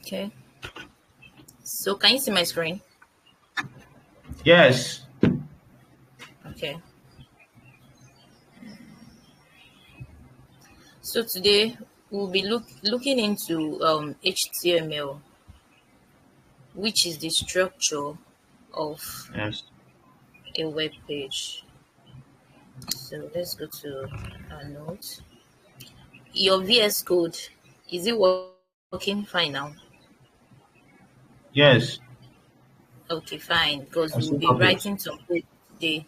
Okay. So can you see my screen? Yes. Okay. So today we'll be looking into HTML, which is the structure of Yes. a web page. So let's go to our notes. Your VS Code, is it working fine now? Yes. Okay, fine, because I we'll see be perfect. writing some code today.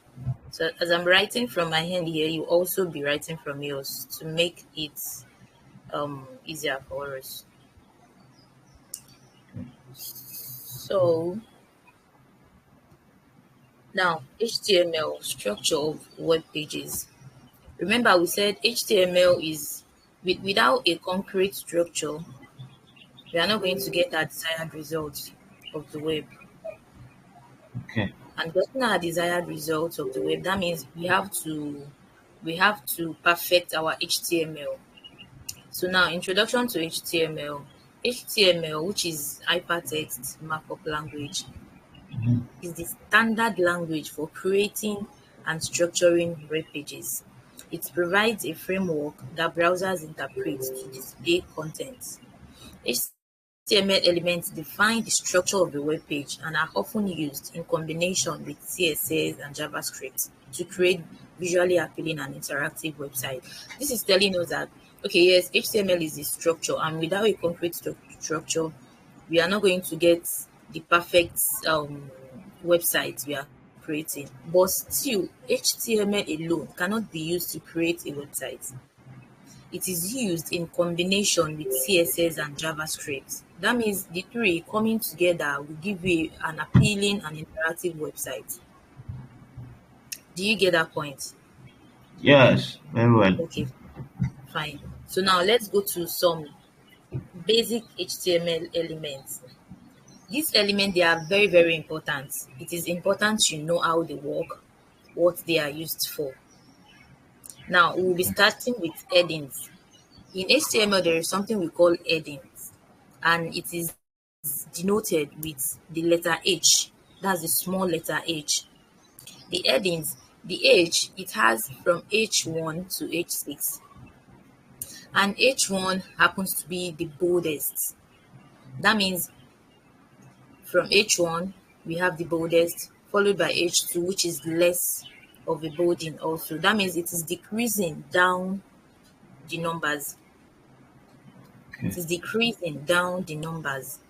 So as I'm writing from my hand here, you also be writing from yours to make it easier for us. So now HTML, structure of web pages. Remember we said HTML is without a concrete structure, we are not going to get our desired results of the web. Okay. And getting our desired results of the web, that means we have to perfect our HTML. So now introduction to HTML. HTML, which is hypertext markup language, Mhm. is the standard language for creating and structuring web pages. It provides a framework that browsers interpret to display content. HTML elements define the structure of a web page and are often used in combination with CSS and JavaScript to create visually appealing and interactive website. This is telling us that, okay, yes, HTML is the structure, and without a concrete structure, we are not going to get the perfect website we are creating. But still, HTML alone cannot be used to create a website. It is used in combination with CSS and JavaScript. That means the three coming together will give you an appealing and interactive website. Do you get that point? Yes. Very well. Okay, fine. So now let's go to some basic HTML elements. These elements, they are very, very important. It is important you know how they work, what they are used for. Now, we'll be starting with headings. In HTML, there is something we call headings, and it is denoted with the letter H. That's the small letter H. The headings, the H, it has from H1 to H6, and H1 happens to be the boldest. That means from H1, we have the boldest, followed by H2, which is less of a bolding also. That means it is decreasing down the numbers. It Okay. is decreasing down the numbers.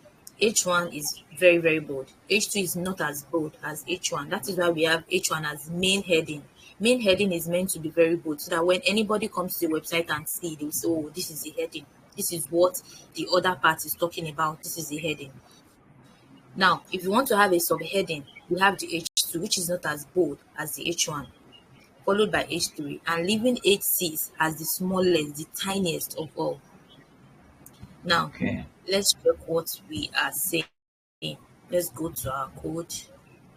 H1 is very, very bold. H2 is not as bold as H1. That is why we have H1 as main heading. Main heading is meant to be very bold so that when anybody comes to the website and see, they will say, oh, this is the heading. This is what the other part is talking about. This is the heading. Now, if you want to have a subheading, we have the H2, which is not as bold as the H1, followed by H3, and leaving H6 as the smallest, the tiniest of all. Now, Okay. let's check what we are saying. Let's go to our code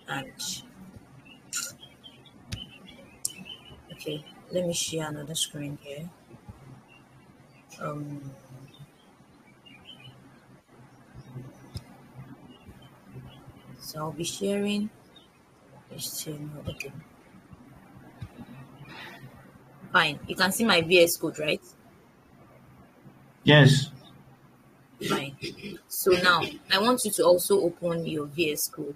and okay, let me share another screen here. Um, so I'll be sharing HTML. Okay, fine. You can see my VS Code, right? Yes. Fine. So now I want you to also open your VS Code.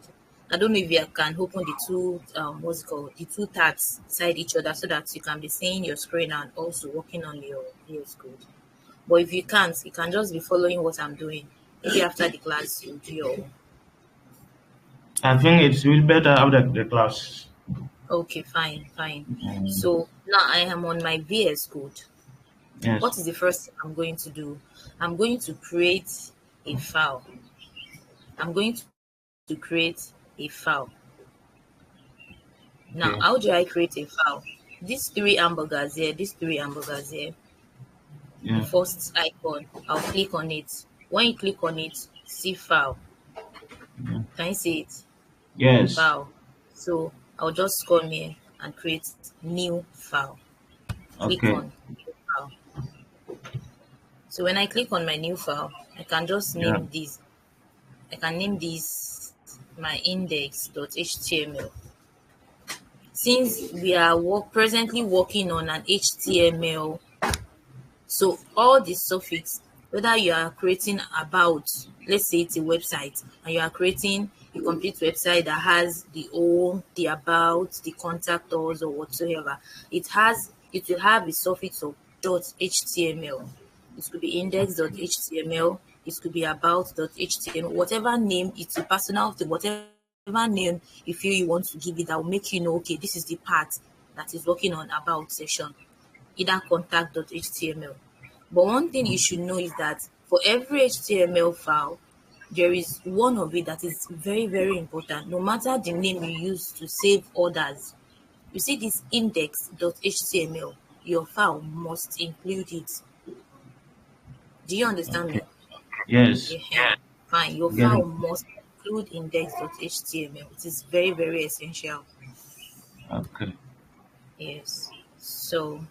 I don't know if you can open the two what's it called, the two tabs beside each other so that you can be seeing your screen and also working on your VS Code. But if you can't, you can just be following what I'm doing. Maybe after the class you do your own. I think it's will better after the class. Okay, fine, fine. Mm. So now I am on my VS Code. Yes. What is the first thing I'm going to do? I'm going to create a file. I'm going to create a file. Now, Okay. how do I create a file? These three hamburgers here, the Yeah. first icon, I'll click on it. When you click on it, see file. Yeah. Can you see it? Yes. File. So I'll just come here and create new file. Click Okay. on new file. So when I click on my new file, I can just Yeah. name this. I can name this my index.html. Since we are presently working on an HTML, so all the suffix, whether you are creating about, let's say it's a website, and you are creating a complete website that has the home, the about, the contact us or whatsoever, it will have a suffix of .html. It could be index.html, it could be about.html, whatever name, it's a personal thing, whatever name you feel you want to give it, that will make you know, okay, this is the part that is working on about section, either contact.html. But one thing you should know is that for every HTML file, there is one of it that is very, very important. No matter the name you use to save others, you see this index.html, your file must include it. Do you understand Okay. me? Yes. Yeah. Fine. Your Get file it. must include index.html. It is very, very essential. Okay. Yes. So,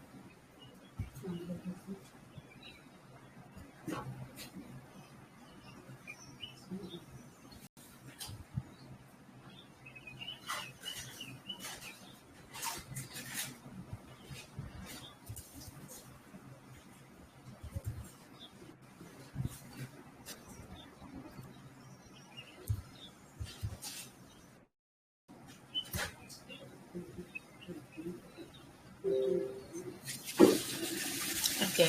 okay.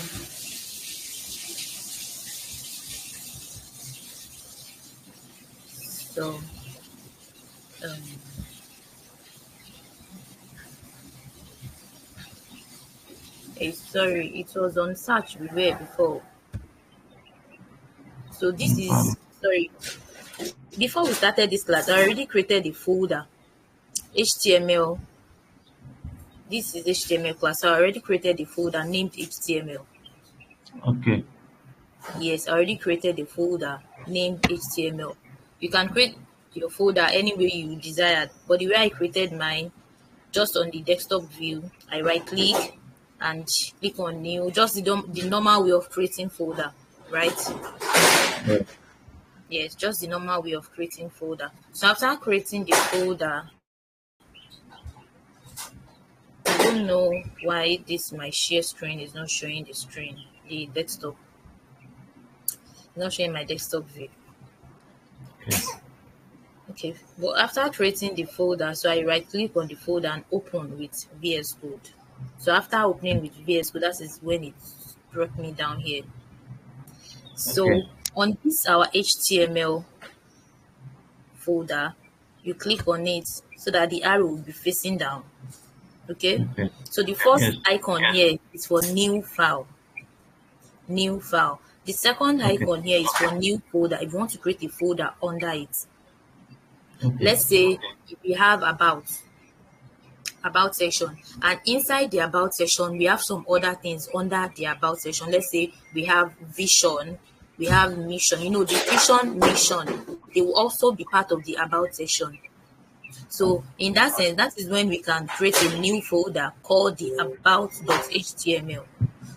So, um, sorry, it was on search we were before. So this No is, problem. sorry, before we started this class, I already created a folder, HTML. This is HTML class. So I already created a folder named HTML. Okay. Yes, I already created a folder named HTML. You can create your folder any way you desired, but the way I created mine, just on the desktop view, I right click and click on new, just the normal way of creating folder, right? Yeah. Yes, just the normal way of creating folder. So after creating the folder, I don't know why this my share screen is not showing the desktop. It's not showing my desktop view. Okay. Okay, but after creating the folder, so I right click on the folder and open with VS Code. So after opening with VS Code, that is when it brought me down here. Okay. So on this our HTML folder, you click on it so that the arrow will be facing down. Okay, Okay. so the first Yes. icon here is for new file. New file. The second Okay. icon here is for new folder. If you want to create a folder under it, Okay. let's say if we have about section, and inside the about section we have some other things under the about section. Let's say we have vision, we have mission. The vision, mission, they will also be part of the about section. So in that sense, that is when we can create a new folder called the about.html.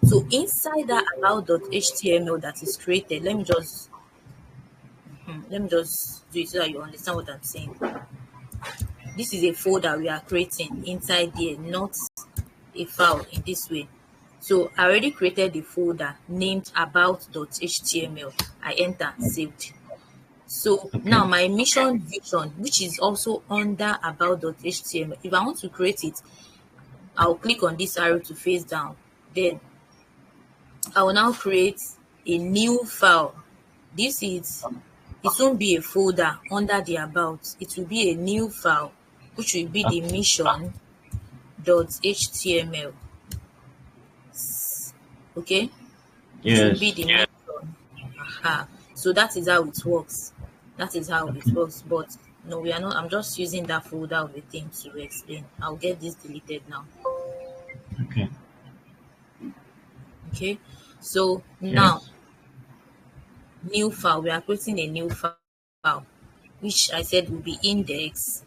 So inside that about.html that is created, let me just do it so that you understand what I'm saying. This is a folder we are creating inside there, not a file in this way. So I already created the folder named about.html. I enter, saved. So now Okay. my mission vision, which is also under about.html, if I want to create it, I'll click on this arrow to face down. Then I will now create a new file. This is, it won't be a folder under the about. It will be a new file, which will be the mission.html. Okay, it will be Yes. the mission. Aha. So that is how it works. That is how it Okay. works. But no, we are not. I'm just using that folder of a thing to explain. I'll get this deleted now. Okay. Okay. So now, Yes. new file. We are creating a new file, which I said will be index.html.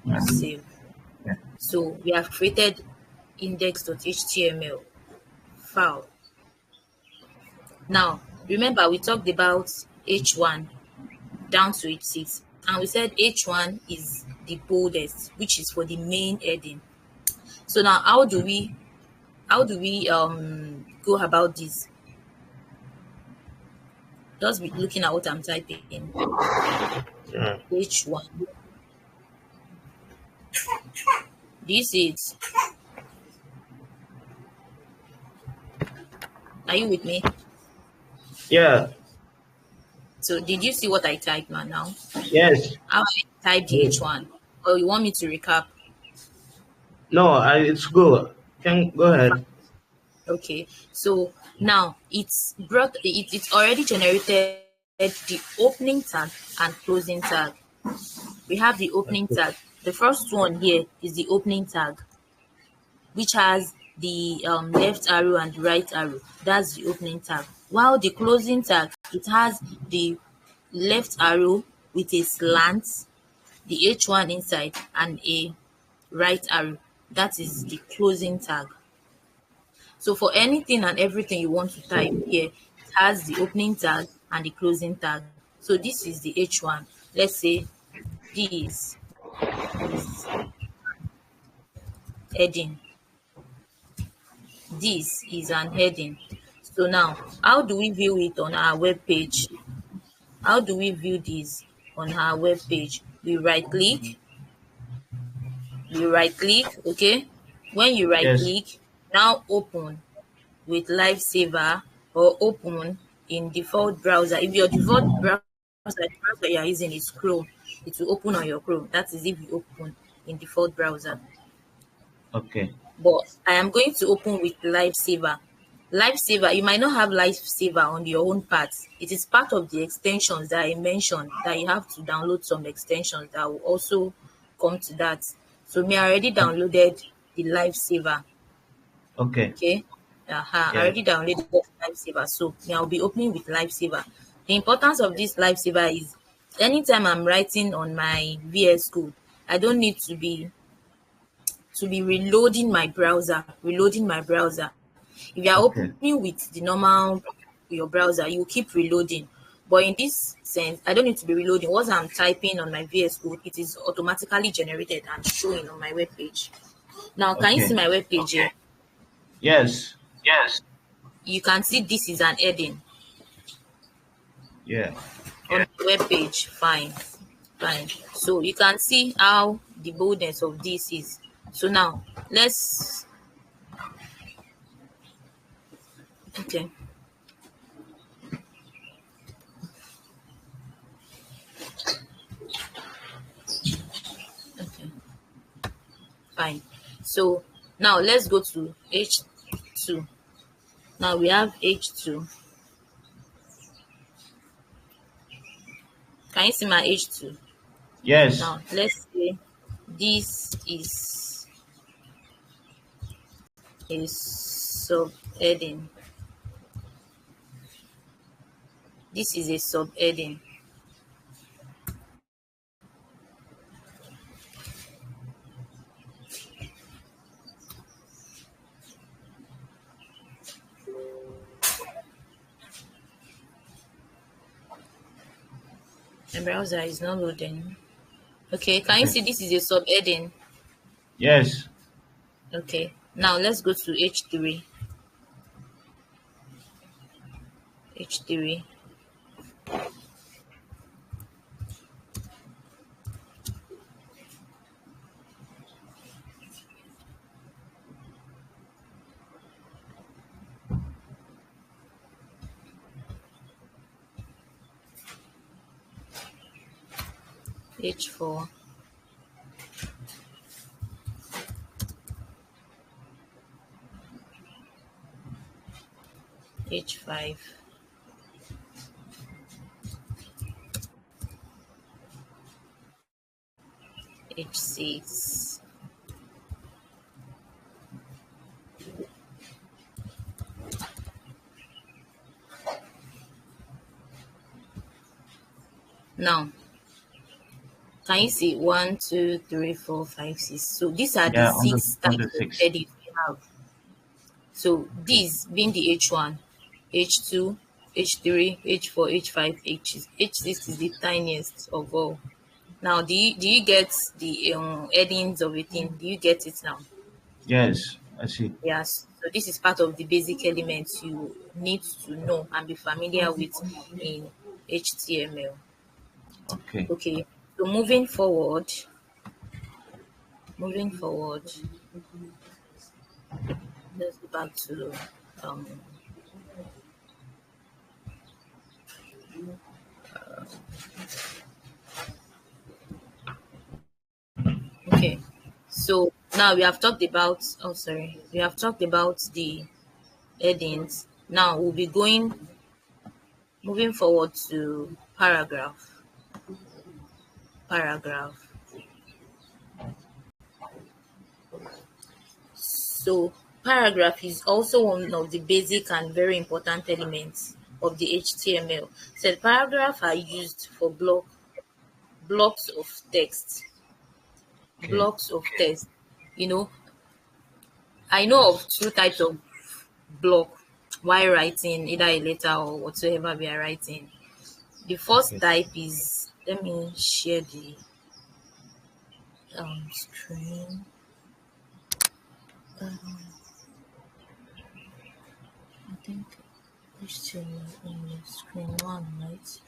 Um, Save. yeah. So we have created index.html file. Now, remember we talked about H1 down to H6, and we said H1 is the boldest, which is for the main heading. So now how do we go about this? Just be looking at what I'm typing. Yeah. H1. Do you see it? Are you with me? Yeah. So did you see what I typed now? Yes. How I typed the Good. H1? Or you want me to recap? No, it's good. Can go ahead. Okay. So now it's already generated the opening tag and closing tag. We have the opening Okay. tag. The first one here is the opening tag, which has the left arrow and the right arrow. That's the opening tag. While the closing tag, it has the left arrow with a slant, the H1 inside, and a right arrow. That is the closing tag. So for anything and everything you want to type here, it has the opening tag and the closing tag. So this is the H1. Let's say this is heading. This is an heading. So now, how do we view it on our web page? How do we view this on our web page? We right click, okay? When you right Yes. click, now open with Lifesaver or open in default browser. If your default browser, the browser you are using is Chrome, it will open on your Chrome. That is if you open in default browser. Okay. But I am going to open with Lifesaver. Lifesaver, you might not have Lifesaver on your own part. It is part of the extensions that I mentioned that you have to download some extensions that will also come to that. So me, I already Okay. downloaded the Lifesaver. Okay. Okay. I Yes. already downloaded Lifesaver. So me, I'll be opening with Lifesaver. The importance of this Lifesaver is anytime I'm writing on my VS Code, I don't need to be reloading my browser. If you are Okay. opening with the normal your browser, you keep reloading. But in this sense, I don't need to be reloading. Once I'm typing on my VS Code, it is automatically generated and showing on my web page. Now, can you see Okay. my web page here? Yes. Yes. You can see this is an heading Yeah. on the web page. Fine. Fine. So you can see how the boldness of this is. So now let's okay. Okay. Fine. So now let's go to H2. Now we have H2. Can you see my H2? Yes. Now let's say this is a subheading. This is a subheading. My browser is not loading. Okay, can you Okay. see this is a subheading? Yes. Okay, now let's go to H3. H3. H4. H5. H6. Now, can you see 1, 2, 3, 4, 5, 6? So these are the Yeah. six On the types of six. headings we have. So Okay. this being the H1, H2, H3, H4, H5, H6 is the tiniest of all. Now, do you get the headings of a thing? Do you get it now? Yes, I see. Yes. So this is part of the basic elements you need to know and be familiar with in HTML. Okay. Okay. So moving forward, let's go back to um okay. So now we have talked about we have talked about the headings. Now we'll be moving forward to paragraph. So paragraph is also one of the basic and very important elements of the HTML. So paragraph are used for blocks of text. Okay. Blocks of text. You know, I know of two types of block while writing either a letter or whatsoever we are writing. The first Okay. type is, let me share the screen. Um, I think HTML in screen one, right?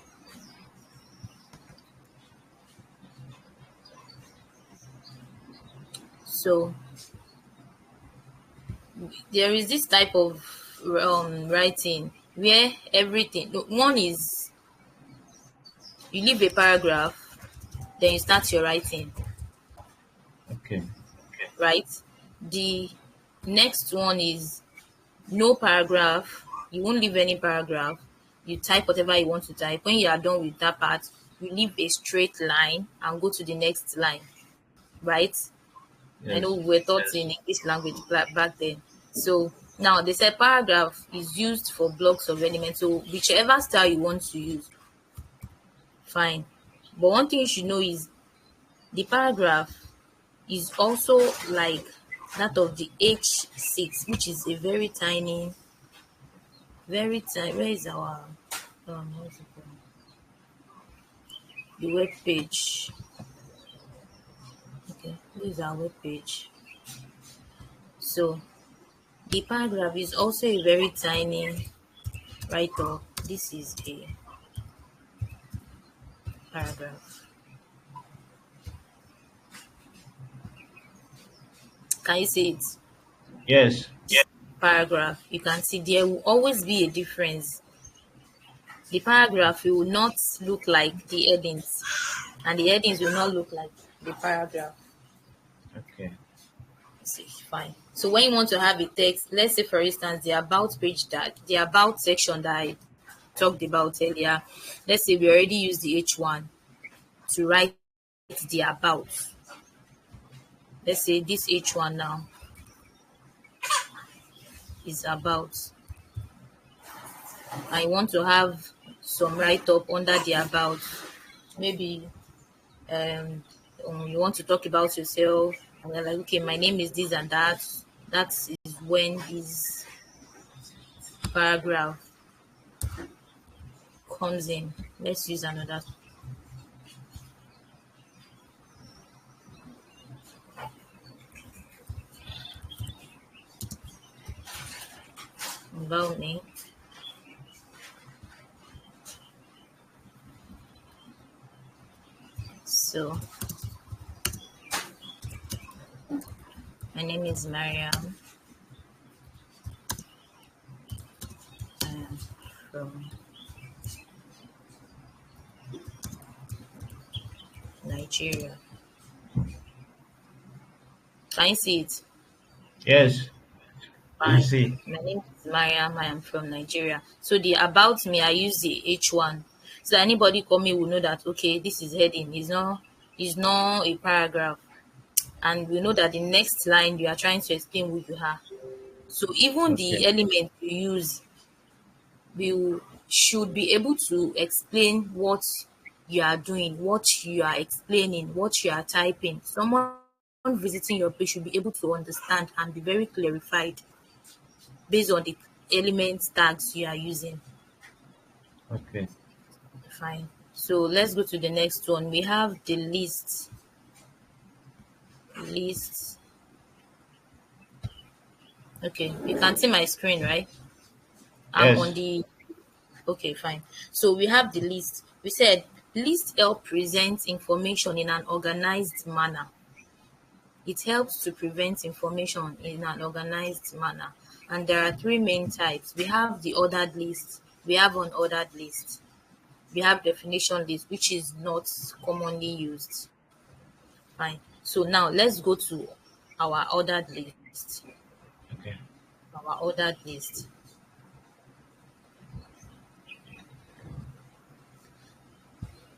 So there is this type of writing where everything one is you leave a paragraph, then you start your writing, Okay. right? The next one is no paragraph. You won't leave any paragraph. You type whatever you want to type. When you are done with that part, you leave a straight line and go to the next line, right? I know Yes. we were taught in English language back then. So now they said paragraph is used for blocks of elements. So whichever style you want to use, fine. But one thing you should know is the paragraph is also like that of the H6, which is a very tiny. Where is our what's it called? The web page. Okay, this is our web page. So the paragraph is also a very tiny write up. This is a paragraph. Can you see it? Yes. Paragraph. You can see there will always be a difference. The paragraph will not look like the headings, and the headings will not look like the paragraph. Okay. See, fine. So when you want to have a text, let's say for instance the about section that I talked about earlier. Let's say we already used the H1 to write the about. Let's say this H1 now is about. I want to have some write up under the about. Maybe um, you want to talk about yourself, and you're like, okay, my name is this and that. That is when this paragraph comes in. Let's use another about me. So my name is Mariam. I am from Nigeria. Can you see it? Yes. I Fine. see. My name is Mariam. I am from Nigeria. So the about me, I use the H1. So anybody call me will know that okay, this is heading. It's not a paragraph. And we know that the next line you are trying to explain who you are. So even Okay. the element you use will should be able to explain what you are doing, what you are explaining, what you are typing. Someone visiting your page should be able to understand and be very clarified based on the element tags you are using. Okay. Fine. So let's go to the next one. We have the list. List. Okay, you can see my screen, right? I'm on Yes. the okay, fine. So we have the list. We said list help present information in an organized manner. It helps to prevent information in an organized manner. And there are three main types. We have the ordered list, we have unordered list, we have definition list, which is not commonly used. Fine. So now let's go to our ordered list. Okay. Our ordered list.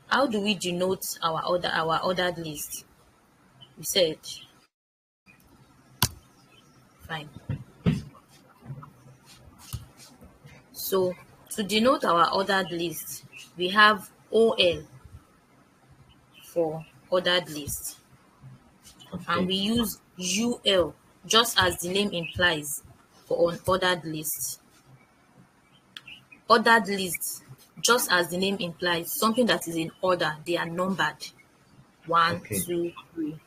How do we denote our ordered list? We said fine. So to denote our ordered list, we have OL for ordered list, and Okay. we use UL just as the name implies for unordered list. Ordered list, just as the name implies, something that is in order, they are numbered. One, Okay. two, three.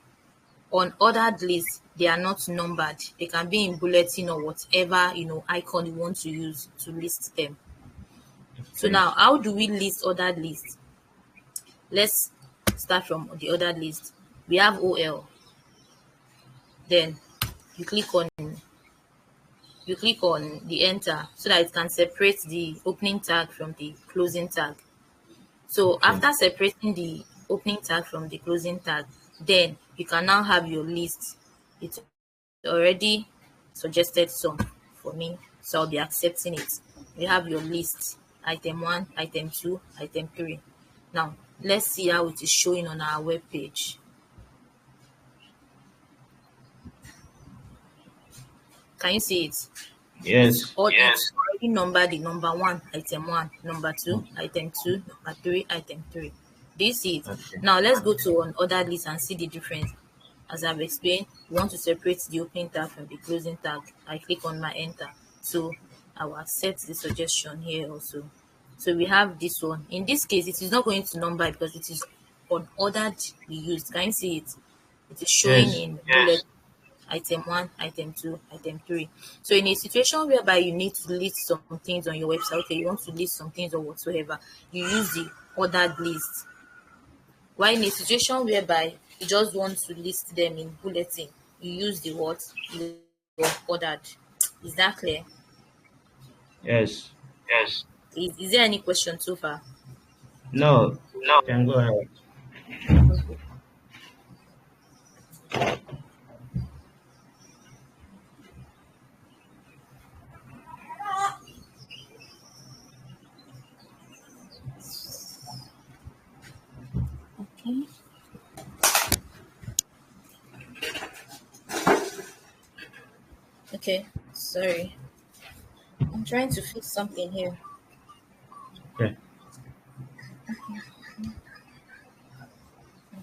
Unordered list, they are not numbered. They can be in bulletin or whatever icon you want to use to list them. So Okay. now, how do we list ordered list? Let's start from the ordered list. We have OL. Then you click on the enter so that it can separate the opening tag from the closing tag. So Okay. after separating the opening tag from the closing tag, then you can now have your list. It's already suggested some for me, so I'll be accepting it. You have your list, item 1, item 2, item 3. Now let's see how it is showing on our web page. Can you see it? It's Yes. all it's already numbered the number 1, item 1, number 2, Okay. item 2, number 3, item 3. Do you see it? Okay. Now let's go to an order list and see the difference. As I've explained, we want to separate the opening tag from the closing tag. I click on my enter. So I will accept the suggestion here also. So we have this one. In this case, it is not going to number because it is unordered we used. Can you see it? It is showing Yes. in bullet item 1, item 2, item 3. So in a situation whereby you need to list some things on your website, okay, you want to list some things or whatsoever, you use the ordered list. While in a situation whereby you just want to list them in bulletin, you use the what? The ordered. Is that clear? Yes. Yes. Is there any question so far? No. No. Can go ahead. Okay. Okay. Okay. Sorry. I'm trying to fix something here. Okay.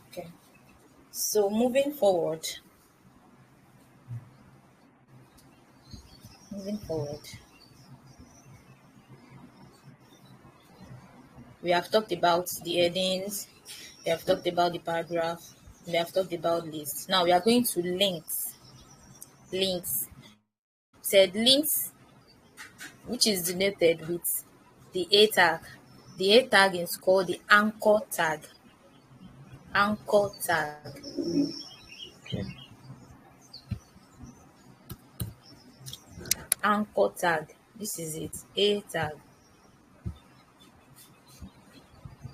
Okay. So moving forward, we have talked about the headings, we have talked about the paragraph, we have talked about lists. Now we are going to links. Links. Said links, which is denoted with the A tag. The A tag is called the anchor tag. Anchor tag. Okay. Anchor tag. This is it. A tag.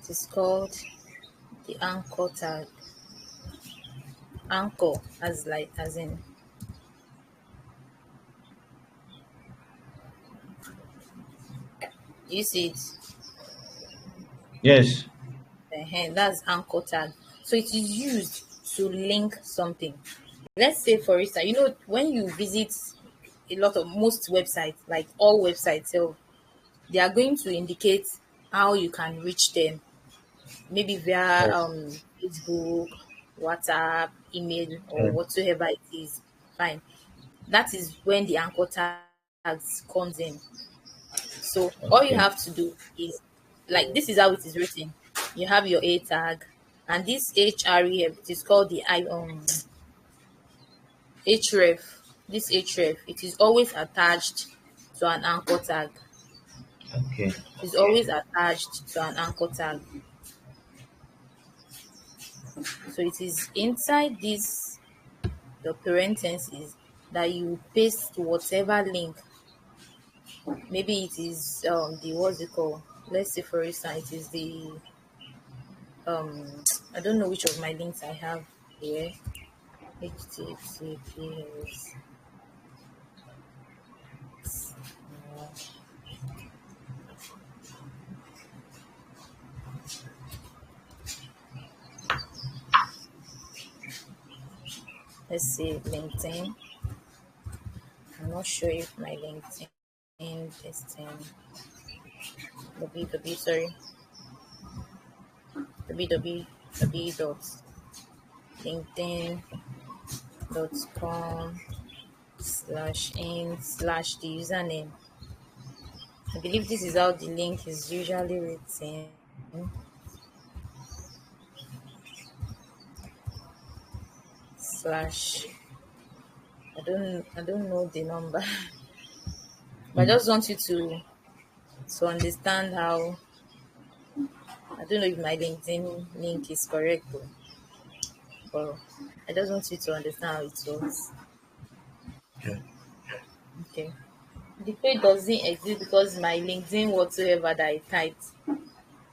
It is called the anchor tag. Anchor as in you see it. Yes. That's anchor tag. So it is used to link something. Let's say for instance, when you visit a lot of most websites, like all websites, so they are going to indicate how you can reach them, maybe via Yes. Facebook, WhatsApp, email, or Yes. whatsoever it is. Fine. That is when the anchor tags comes in. So all you Okay. have to do is like this is how it is written. You have your a tag, and this href, it is called the href. This href, it is always attached to an anchor tag. Okay. It is always attached to an anchor tag. So it is inside this the parentheses that you paste whatever link. Maybe it is the what's it called? Let's say for instance it is the I don't know which of my links I have here. HTTPS. Let's see LinkedIn. I'm not sure if my LinkedIn is www sorry www.linkedin.com/in/ the username. I believe this is how the link is usually written. Slash. I don't know the number. But I Mm. just want you to understand how I don't know if my LinkedIn link is correct though, but I just want you to understand how it works. Okay. Okay. The page doesn't exist because my LinkedIn whatsoever that I typed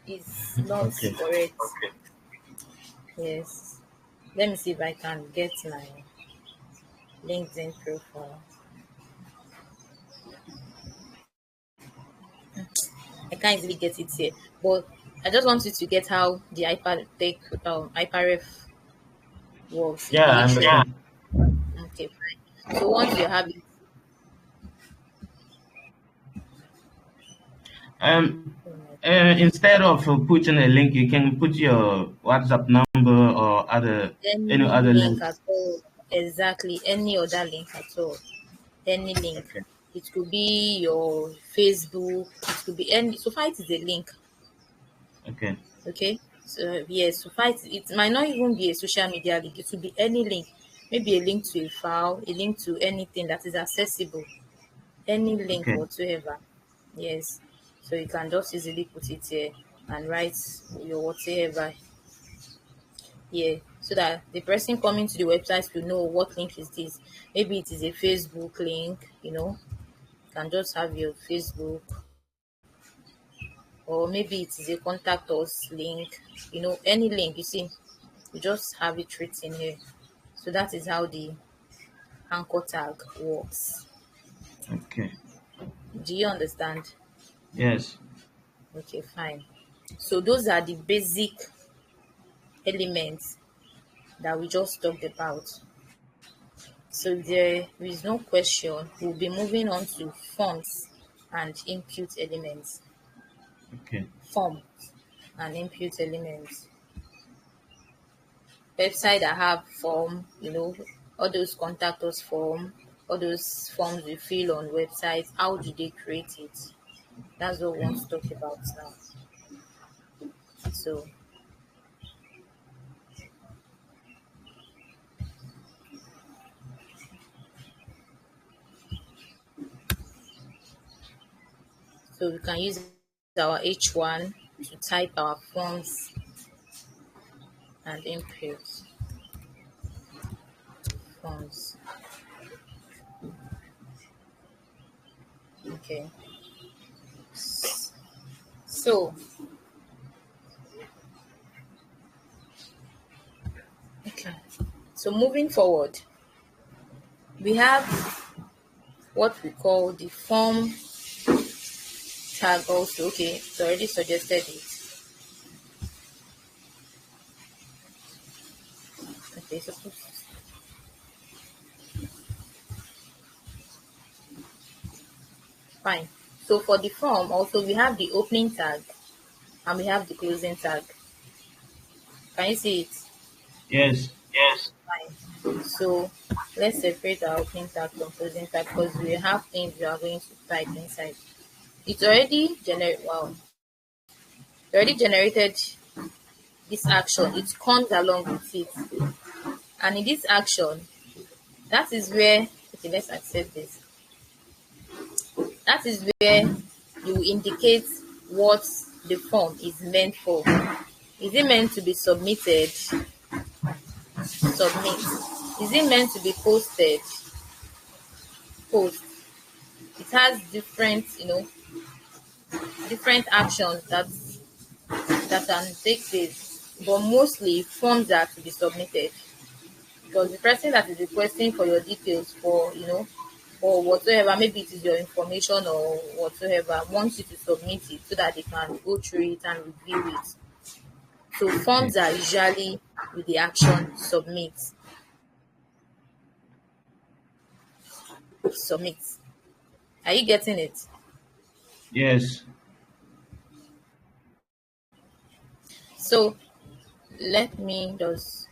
is not Okay. correct. Yes. Let me see if I can get my LinkedIn profile. I can't easily get it here, but I just want you to get how the hyperref works in Yeah, the I href. understand. Okay, fine. So once you have it, Um, oh my instead of putting a link, you can put your WhatsApp number or any any other link links. at all, exactly any other link at all, any link. Okay. It could be your Facebook, it could be any, so far it is a link. Okay. Okay, so yes, so far it might not even be a social media link, it could be any link, maybe a link to a file, a link to anything that is accessible, any link Okay. whatsoever. Yes, so you can just easily put it here and write your whatever here so that the person coming to the website will know what link is this. Maybe it is a Facebook link, you can just have your Facebook, or maybe it is a contact us link, any link you see, you just have it written here. So that is how the anchor tag works. Okay. Do you understand? Yes. Okay, fine. So those are the basic elements that we just talked about. So there is no question, we'll be moving on to forms and input elements. Okay. Form and input elements. Website that have form, all those contact us form, all those forms we fill on websites, how do they create it? That's what we Okay. want to talk about now. So we can use our H1 to type our forms and input forms. Okay. So okay. So moving forward, we have what we call the form tag also. Okay, it's already suggested it. Okay, so fine. So for the form also we have the opening tag and we have the closing tag. Can you see it? Yes. Yes. Fine. So let's separate our opening tag from closing tag because we have things we are going to type inside. It's already generic. Wow. you already generated this action, it comes along with it. And in this action, that is where, okay, let's accept this. That is where you indicate what the form is meant for. Is it meant to be submitted? Submit. Is it meant to be posted? Post. It has different, different actions that can take place, but mostly forms are to be submitted, because the person that is requesting for your details for, or whatsoever, maybe it is your information or whatsoever, wants you to submit it so that they can go through it and review it. So Okay. forms are usually with the action submit. Submit. Are you getting it? Yes. So let me just,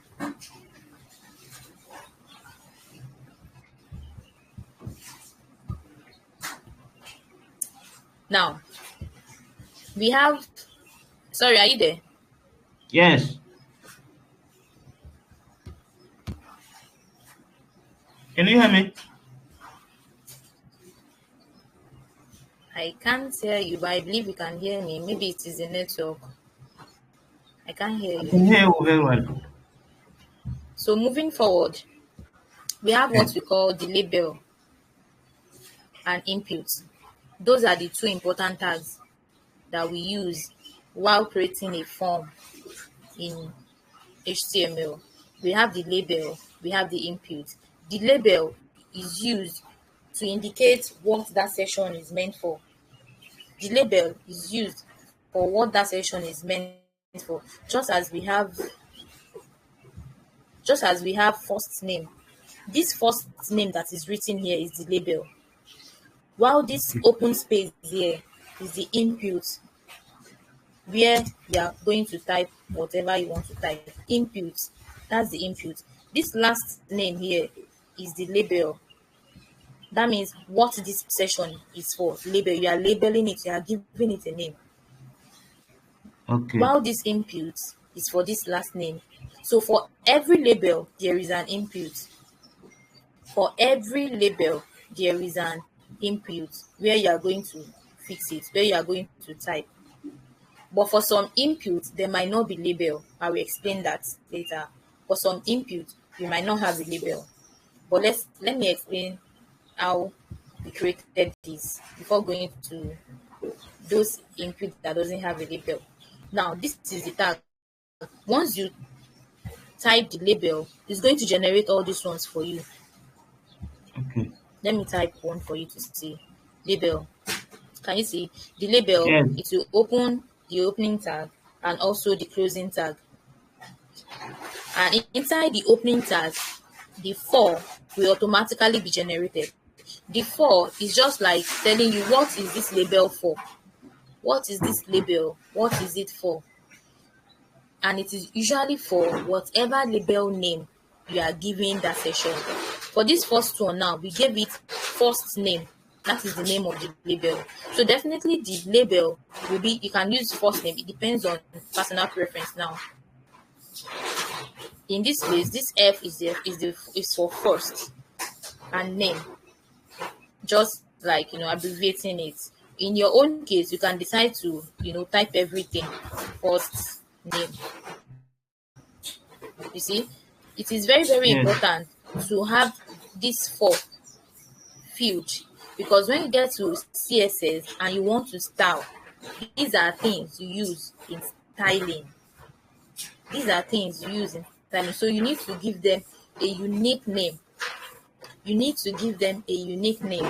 now we have, sorry, are you there? Yes. Can you hear me? I can't hear you, but I believe you can hear me. Maybe it is the network. I can't hear I you. can hear you very well. So moving forward, we have Okay. what we call the label and input. Those are the two important tags that we use while creating a form in HTML. We have the label, we have the input. The label is used to indicate what that section is meant for. The label is used for what that section is meant for. Just as we have first name. This first name that is written here is the label, while this open space here is the input, where you are going to type whatever you want to type. Input, that's the input. This last name here is the label. That means what this session is for. Label, you are labeling it, you are giving it a name. Okay. While this input is for this last name. So for every label, there is an input. For every label, there is an input where you are going to fix it, where you are going to type. But for some input, there might not be label. I will explain that later. For some input, you might not have a label. But let me explain how we created this before going to those input that doesn't have a label. Now, this is the tag. Once you type the label, it's going to generate all these ones for you. Okay. Let me type one for you to see. Label. Can you see? The label, Yes. it will open the opening tag and also the closing tag. And inside the opening tag, the for will automatically be generated. The for is just like telling you, what is this label for? What is this label? What is it for? And it is usually for whatever label name you are giving that session. For this first one now, we gave it first name. That is the name of the label. So definitely the label will be, you can use first name. It depends on personal preference now. In this case, this F is for first and name, just like abbreviating it. In your own case, you can decide to type everything first name. You see, it is very, very Yes. important to have this for field, because when you get to CSS and you want to style, these are things you use in styling. These are things you use in styling. So you need to give them a unique name. You need to give them a unique name.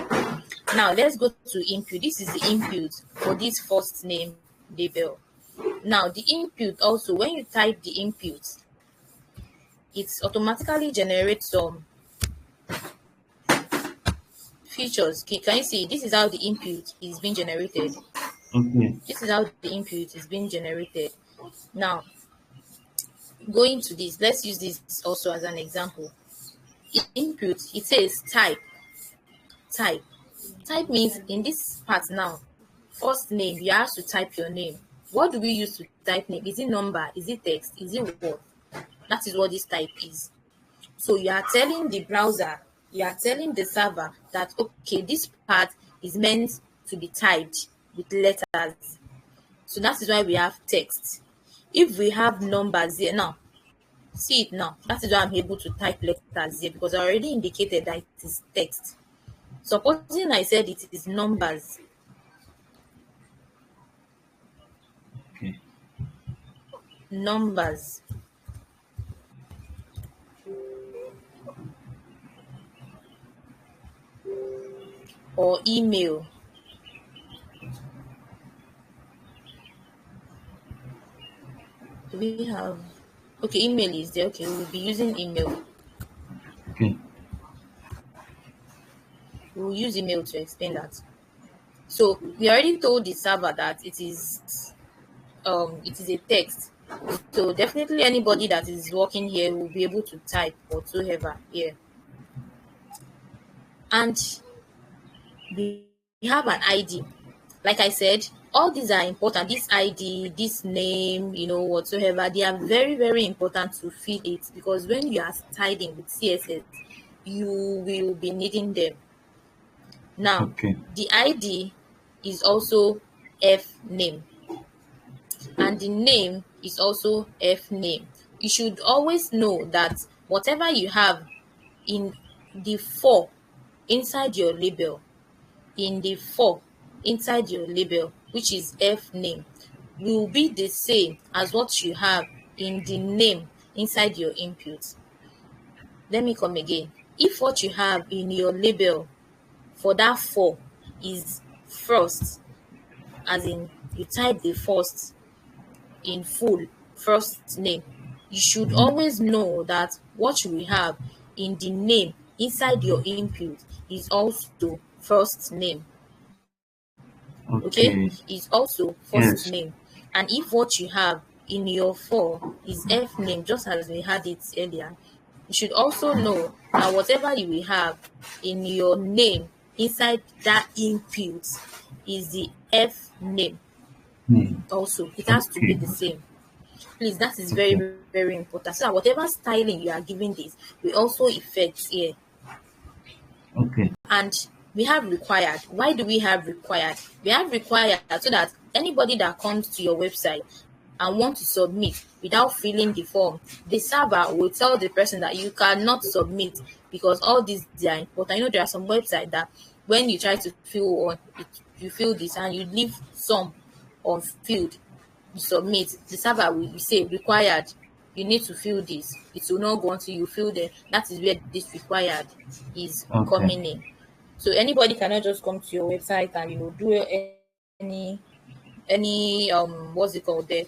Now let's go to input. This is the input for this first name label. Now the input also, when you type the input, it automatically generates some features. Can you see? This is how the input is being generated. Okay. This is how the input is being generated. Now, going to this, let's use this also as an example. Input, it says type. Type. Type means in this part now, first name, you have to type your name. What do we use to type name? Is it number? Is it text? Is it word? That is what this type is. So you are telling the browser, you are telling the server that, okay, this part is meant to be typed with letters. So that is why we have text. If we have numbers here now, see it now. That is why I'm able to type letters here, because I already indicated that it is text. Supposing I said it is numbers, Okay. numbers, or email, do we have, okay, email is there. Okay, we'll be using email. Okay. We'll use email to explain that. So we already told the server that it is a text. So definitely anybody that is working here will be able to type whatsoever here. And we have an ID. Like I said, all these are important. This ID, this name, whatsoever, they are very, very important to fill it, because when you are styling with CSS, you will be needing them. Now, Okay. the ID is also F name, and the name is also F name. You should always know that whatever you have in the for inside your label, in the for inside your label, which is F name, will be the same as what you have in the name inside your input. Let me come again. If what you have in your label for that for is first, as in you type the first in full, first name, you should Mhm. always know that what you will have in the name inside your input is also first name. Okay, Okay. is also first Yes. name. And if what you have in your for is F name, just as we had it earlier, you should also know that whatever you will have in your name inside that input is the F name Hmm. also. It has to be Okay. the same. Please, that is very, Okay. very, very important. So that whatever styling you are giving this will also affect here. Okay. And we have required. Why do we have required? We have required so that anybody that comes to your website and want to submit without filling the form, the server will tell the person that you cannot submit, because all these they are important. There are some websites that when you try to fill one, you fill this and you leave some unfilled, you submit, the server will say required, you need to fill this. It will not go until you fill them. That is where this required is Okay. coming in. So anybody cannot just come to your website and do any what's it called there.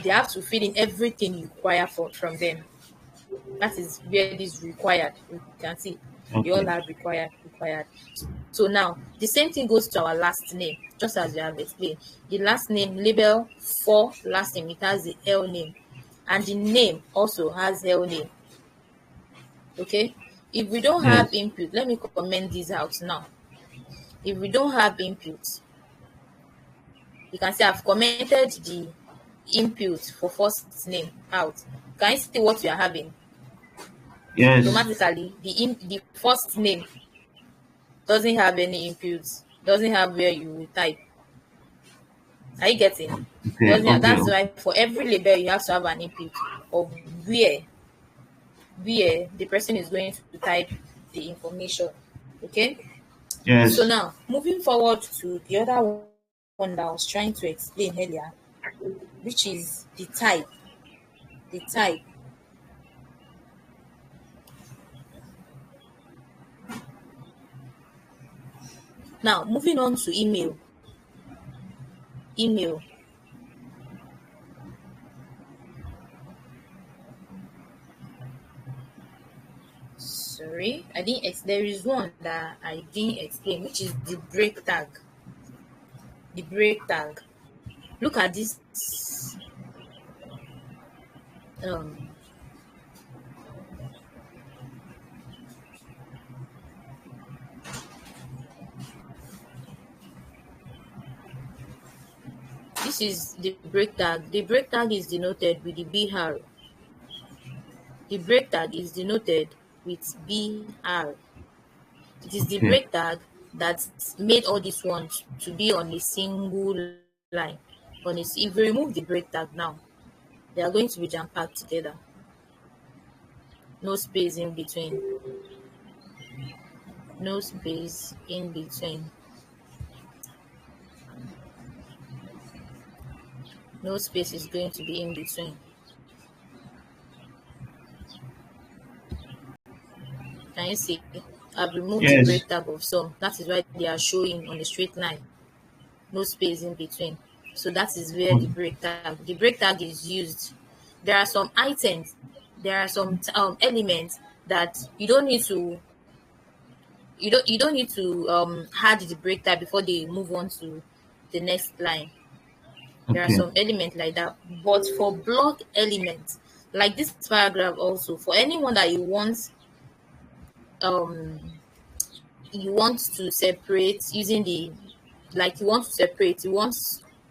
They have to fill in everything you require from them. That is where this required. You can see they all Okay. have required. So now the same thing goes to our last name, just as we have explained. The last name label for last name, it has the L name, and the name also has L name. Okay. If we don't have Yes. input, let me comment this out now. If we don't have input, you can see I've commented the input for first name out. Can you see what we are having? Yes. Automatically, the first name doesn't have any inputs, doesn't have where you will type. Are you getting? Okay. Doesn't have, Okay. that's why for every label you have to have an input of where the person is going to type the information. Okay. So Yes. now moving forward to the other one that I was trying to explain earlier, which is the type. The type. Now moving on to email. Email. Sorry, I didn't. There is one that I didn't explain, which is the break tag. The break tag. Look at this. Um, this is the break tag. The break tag is denoted with the BR. The break tag is denoted with BR. It is the Okay. break tag that made all these ones to be on a single line. If you remove the break tag now, they are going to be jam packed together. No space in between. No space in between. No space is going to be in between. Can you see? I've removed the Yes. break tag of some. That is why they are showing on a straight line. No space in between. So that is where O- the break tag is used. There are some items, there are some elements that you don't need to add the break tag before they move on to the next line. There are Okay. some elements like that. But for block elements, like this paragraph also, for anyone that um you want to separate using the like you want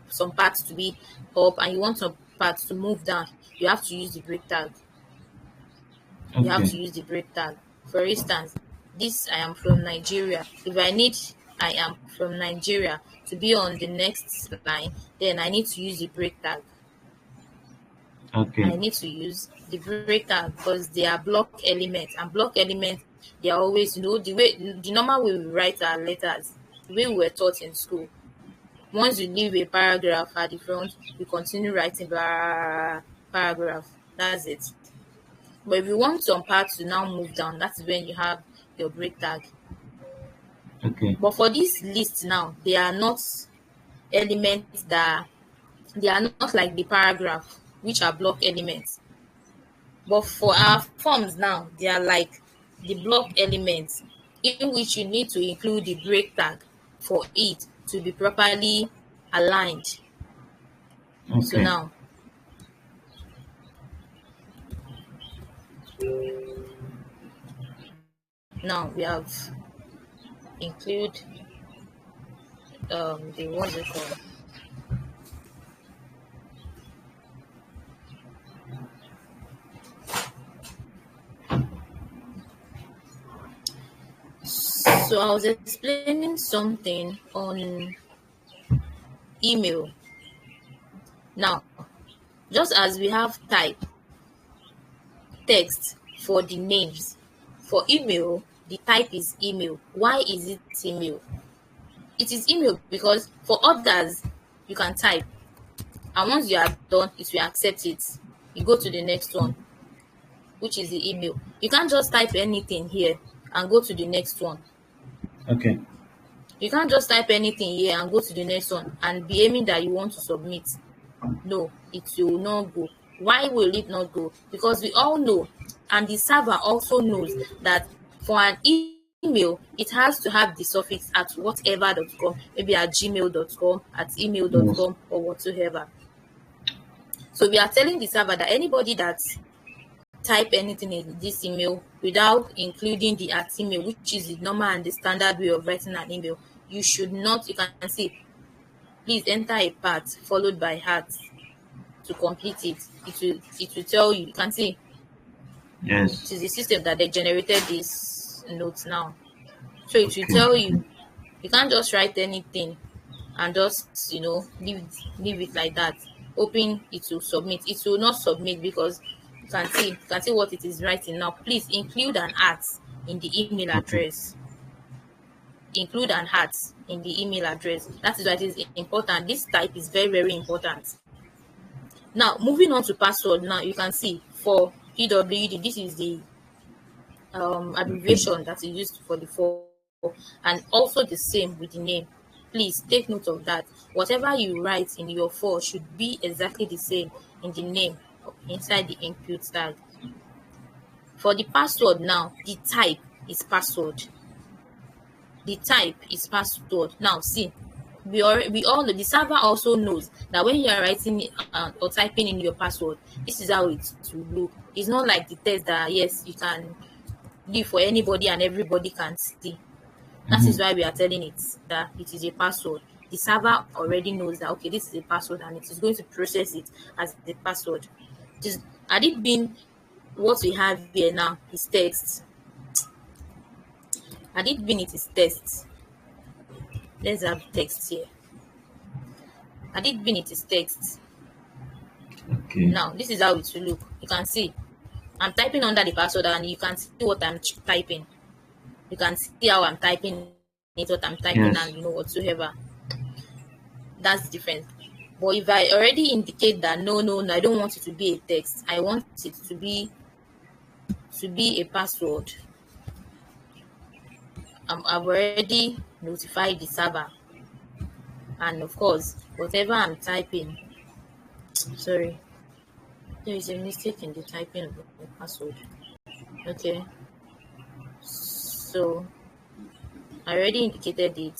some parts to be up and you want some parts to move down, you have to use the break tag. You have Okay. to use the break tag. For instance, this I am from Nigeria. If I need I am from Nigeria to be on the next line, then I need to use the break tag. Okay. I need to use the break tag because they are block elements, and block elements they are always, the normal way we write our letters, the way we were taught in school. Once you leave a paragraph at the front, you continue writing paragraph. That's it. But if you want some parts to now move down, that's when you have your break tag. Okay. But for this list now, they are not elements that they are not like the paragraph, which are block elements. But for our forms now, they are like the block elements in which you need to include the break tag for it to be properly aligned. So Okay. now we have include the what's it called? So I was explaining something on email. Now, just as we have type, text for the names, for email, the type is email. Why is it email? It is email because for others, you can type, and once you are done, it will accept it. You go to the next one, which is the email. You can't just type anything here and go to the next one. Okay. You can't just type anything here and go to the next one and be aiming that you want to submit. No, it will not go. Why will it not go? Because we all know, and the server also knows, that for an email, it has to have the suffix at whatever.com, maybe at gmail.com, at Yes. email.com, or whatsoever. So we are telling the server that anybody that type anything in this email without including the at email, which is the normal and the standard way of writing an email, you should not, you can see, please enter a part followed by heart to complete it. It will tell you, you can see Yes. it is the system that they generated this notes now. So it will Okay. tell you, you can't just write anything and just leave it like that, hoping it will submit. It will not submit because you can see what it is writing now. Please include an at in the email Okay. address. Include an at in the email address. That is why it is important. This type is very, very important. Now, moving on to password. Now you can see for PWD, this is the Okay. abbreviation that is used for the for, and also the same with the name. Please take note of that. Whatever you write in your for should be exactly the same in the name inside the input tag. For the password now, the type is password. The type is password. Now see, we all know, the server also knows that when you are writing or typing in your password, this is how it will look. It's not like the text that yes you can leave for anybody and everybody can see. That Mm-hmm. is why we are telling it that it is a password. the server already knows that, okay, this is a password, and it is going to process it as the password. Had it been what we have here now is text, had it been it is text, let's have text here. Had it been it is text. Okay. Now, this is how it will look. You can see I'm typing under the password, and you can see what I'm typing. You can see how I'm typing it, what I'm typing, Yes. and whatsoever. That's different. But if I already indicate that no, I don't want it to be a text, I want it to be a password, I've already notified the server, and of course, whatever I'm typing, sorry, there is a mistake in the typing of the password. Okay, so I already indicated it.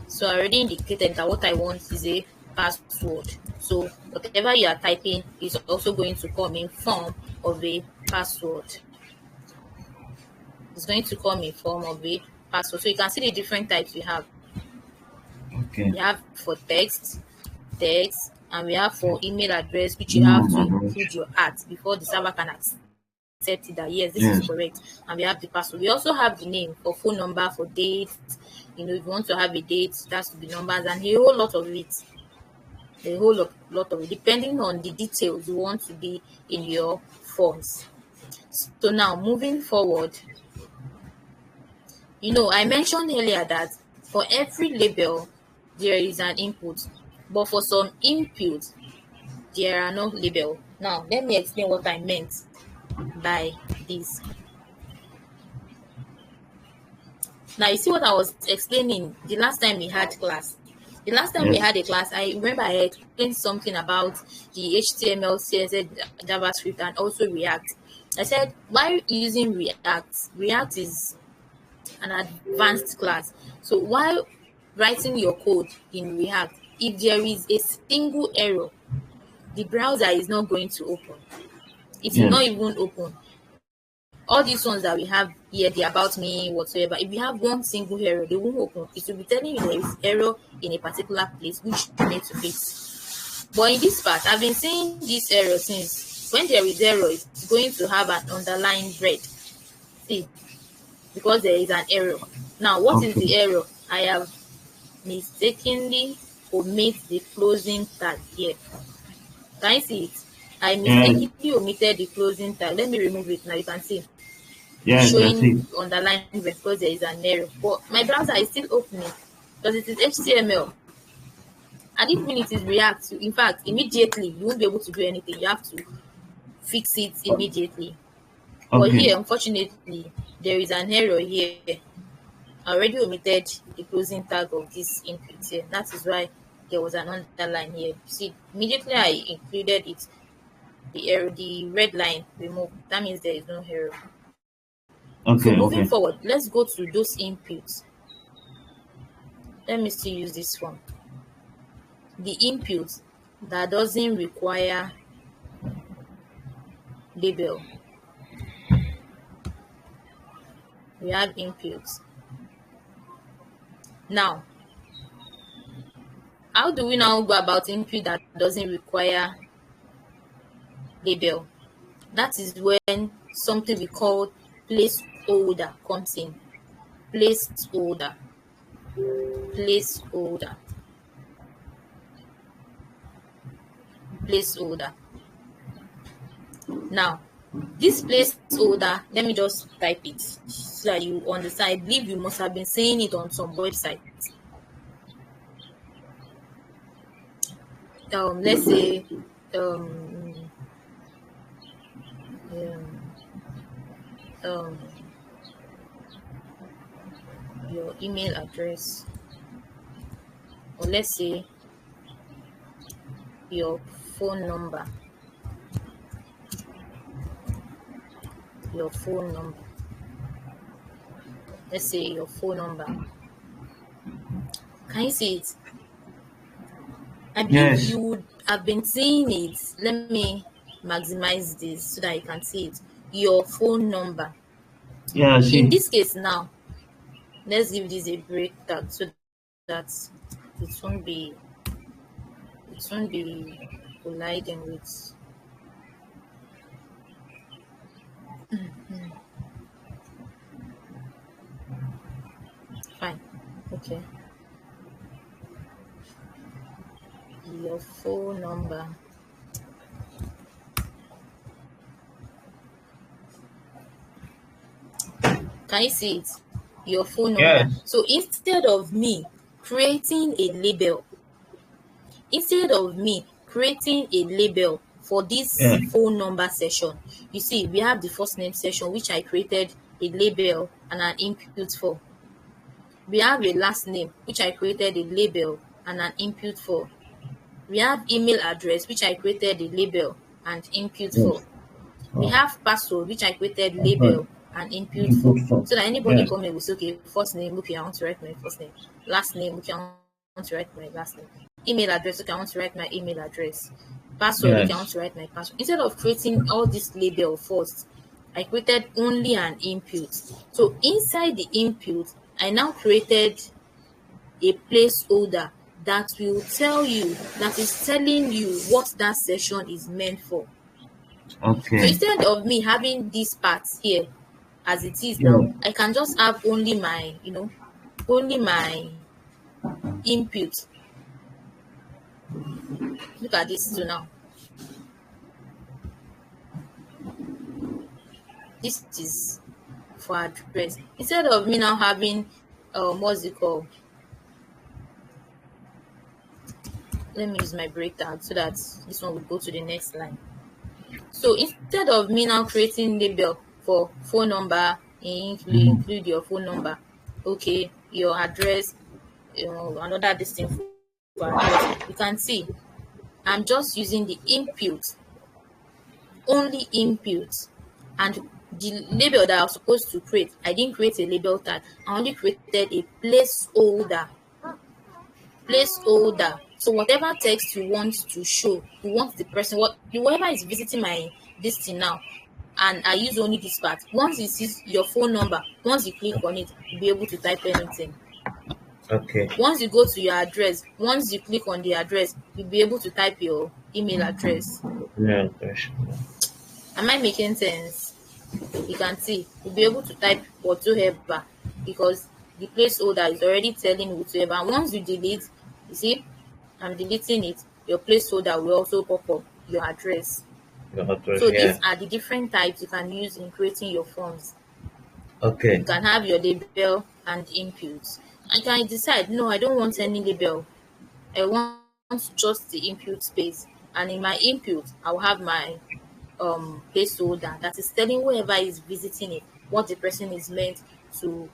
So I already indicated that what I want is a password. So whatever you are typing is also going to come in form of a password. It's going to come in form of a password. So you can see the different types we have. Okay. We have for text, and we have for email address, which you have to include your before the server can accept it that yes, this is Yes. correct. And we have the password. We also have the name for phone number, for date. If you want to have a date, that's to be numbers, and a whole lot of it. A whole lot of it, depending on the details you want to be in your forms. So now moving forward, I mentioned earlier that for every label there is an input, but for some input there are no label. Now let me explain what I meant by this. Now you see what I was explaining the last time we had class. The last time we Yes. had a class, I remember I explained something about the HTML, CSS, JavaScript, and also React. I said, why using React? React is an advanced class. So while writing your code in React, if there is a single error, the browser is not going to open. It will not Yes. even open. All these ones that we have here, the about me, whatsoever, if you have one single error, they won't open. It will be telling you there is error in a particular place which you need to fix. But in this part, I've been seeing this error since. When there is error, it's going to have an underlined red. See, because there is an error. Now, what is the Okay. error? I have mistakenly omit the closing tag here. Can you see it? I Yes. mistakenly omitted the closing tag. Let me remove it now. You can see it's Yes. That's it. showing underlined because there is an error. But my browser is still opening because it is HTML. And even if it is React, in fact, immediately you won't be able to do anything. You have to fix it immediately. But Okay. here, unfortunately, there is an error here. I already omitted the closing tag of this input here. That is why there was an underline here. See, immediately I included it, the red line removed. That means there is no error. So Okay. moving Okay. forward, let's go to those inputs. Let me still use this one. The input that doesn't require label. We have inputs. Now, how do we now go about input that doesn't require label? That is when something we call placeholder comes in. Placeholder. Placeholder. Placeholder. Now, this placeholder, let me just type it so that you understand. I believe you must have been seeing it on some websites. Let's say um, um, um, your email address, or let's say your phone number. Your phone number. Let's say your phone number. Can you see it? I believe Yes. you would have been seeing it. Let me maximize this so that you can see it. Your phone number. Yeah, I In see. this case now, let's give this a break tag so that it won't be it won't be colliding with. Fine. Okay. Your phone number. Can you see it? Your phone number. Yes. So instead of me creating a label, for Yeah. this phone number session, you see, we have the first name session, which I created a label and an input for. We have a last name, which I created a label and an input for. We have email address, which I created a label and input for. Yes. We Oh, have password, which I created I've heard. label and input for. Input for. So that anybody Yes. come in will say, okay, first name, okay, I want to write my first name. Last name, okay, I want to write my last name. Email address, okay, I want to write my email address. Password, okay, I want Yes. to write my password. Instead of creating all this label first, I created only an input. So inside the input, I now created a placeholder that will tell you, that is telling you what that session is meant for. So Okay. instead of me having this part here as it is Yeah. now, I can just have only my, only my input. Look at this too now. This is for address. Instead of me now having what's it called? Let me use my break tag so that this one will go to the next line. So instead of me now creating label for phone number, Mm-hmm. include your phone number, okay, your address, another this thing for address, you can see I'm just using the input, only input, and the label that I was supposed to create, I didn't create a label tag. I only created a placeholder. So whatever text you want to show, you want the person, whoever is visiting my this thing now, and I use only this part. Once it sees your phone number, once you click on it, you'll be able to type anything. Okay. Once you go to your address, once you click on the address, you'll be able to type your email address. Yeah. Question. Am I making sense? You can see you'll be able to type whatsoever because the placeholder is already telling you whatsoever. And once you delete, you see, I'm deleting it, your placeholder will also pop up your address. Your address. So Yeah. these are the different types you can use in creating your forms. You Okay. can have your label and inputs. I can decide, no, I don't want any label. I want just the input space. And in my input, I'll have my placeholder that is telling whoever is visiting it what the person is meant to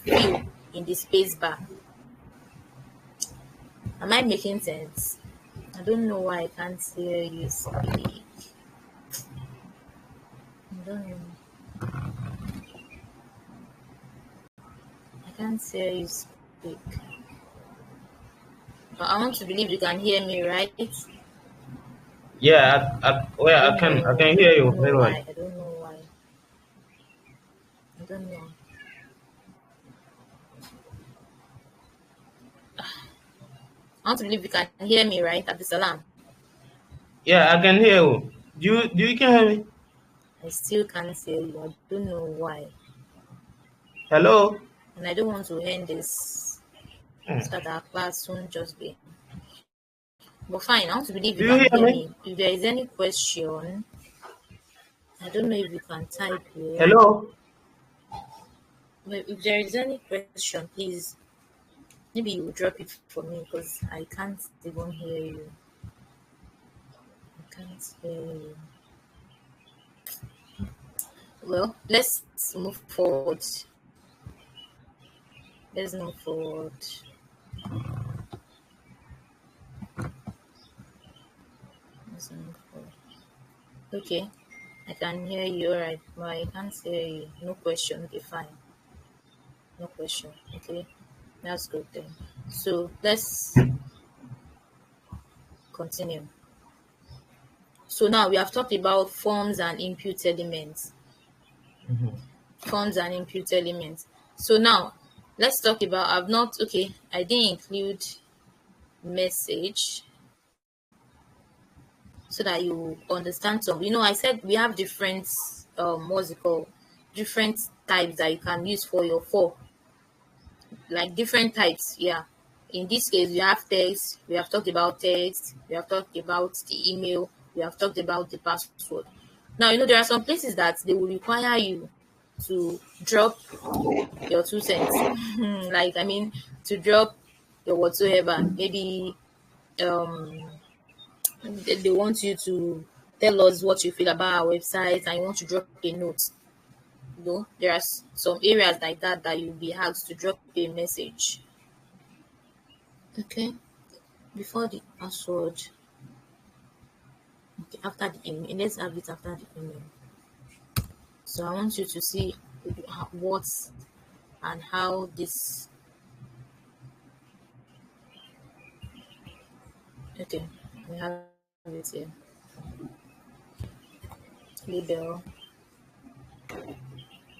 fill in the space bar. Am I making sense? I don't know why I can't hear you speak. I don't know. I can't hear you speak. But I want to believe you can hear me, right? Yeah. I Well, I don't can. I know. can I hear you don't know very well. why. I don't know why. I don't know. I want to believe you can hear me, right? Abdulsalam. Yeah, I can hear you. Do you can hear me? I still can't hear you. I don't know why. Hello. And I don't want to end this Hmm. so that our class won't just be. But fine, I want to believe you Do you can hear hear me? me. If there is any question, I don't know if you can type here. Hello. But if there is any question, please, maybe you drop it for me because I can't even hear you. I can't hear you. Well, let's move forward. Let's move forward. Let's move forward. Okay, I can hear you. All right, but I can't hear you. No question. Okay, fine. No question. Okay, that's good then. So let's continue. So now we have talked about forms and input elements. Mhm. Funds and input elements. So now let's talk about, I've not, okay, I didn't include message so that you understand some. I said we have different what's it called? Different types that you can use for your for, like different types, yeah. In this case, we have text, we have talked about text, we have talked about the email, we have talked about the password. Now, there are some places that they will require you to drop your 2 cents. Like, I mean, to drop your whatsoever. Maybe um they want you to tell us what you feel about our website and you want to drop a note. There are some areas like that that you'll be asked to drop a message. Okay, before the password, okay, after the email, let's have it after the email. So I want you to see what and how this. Okay, we have it here. Label.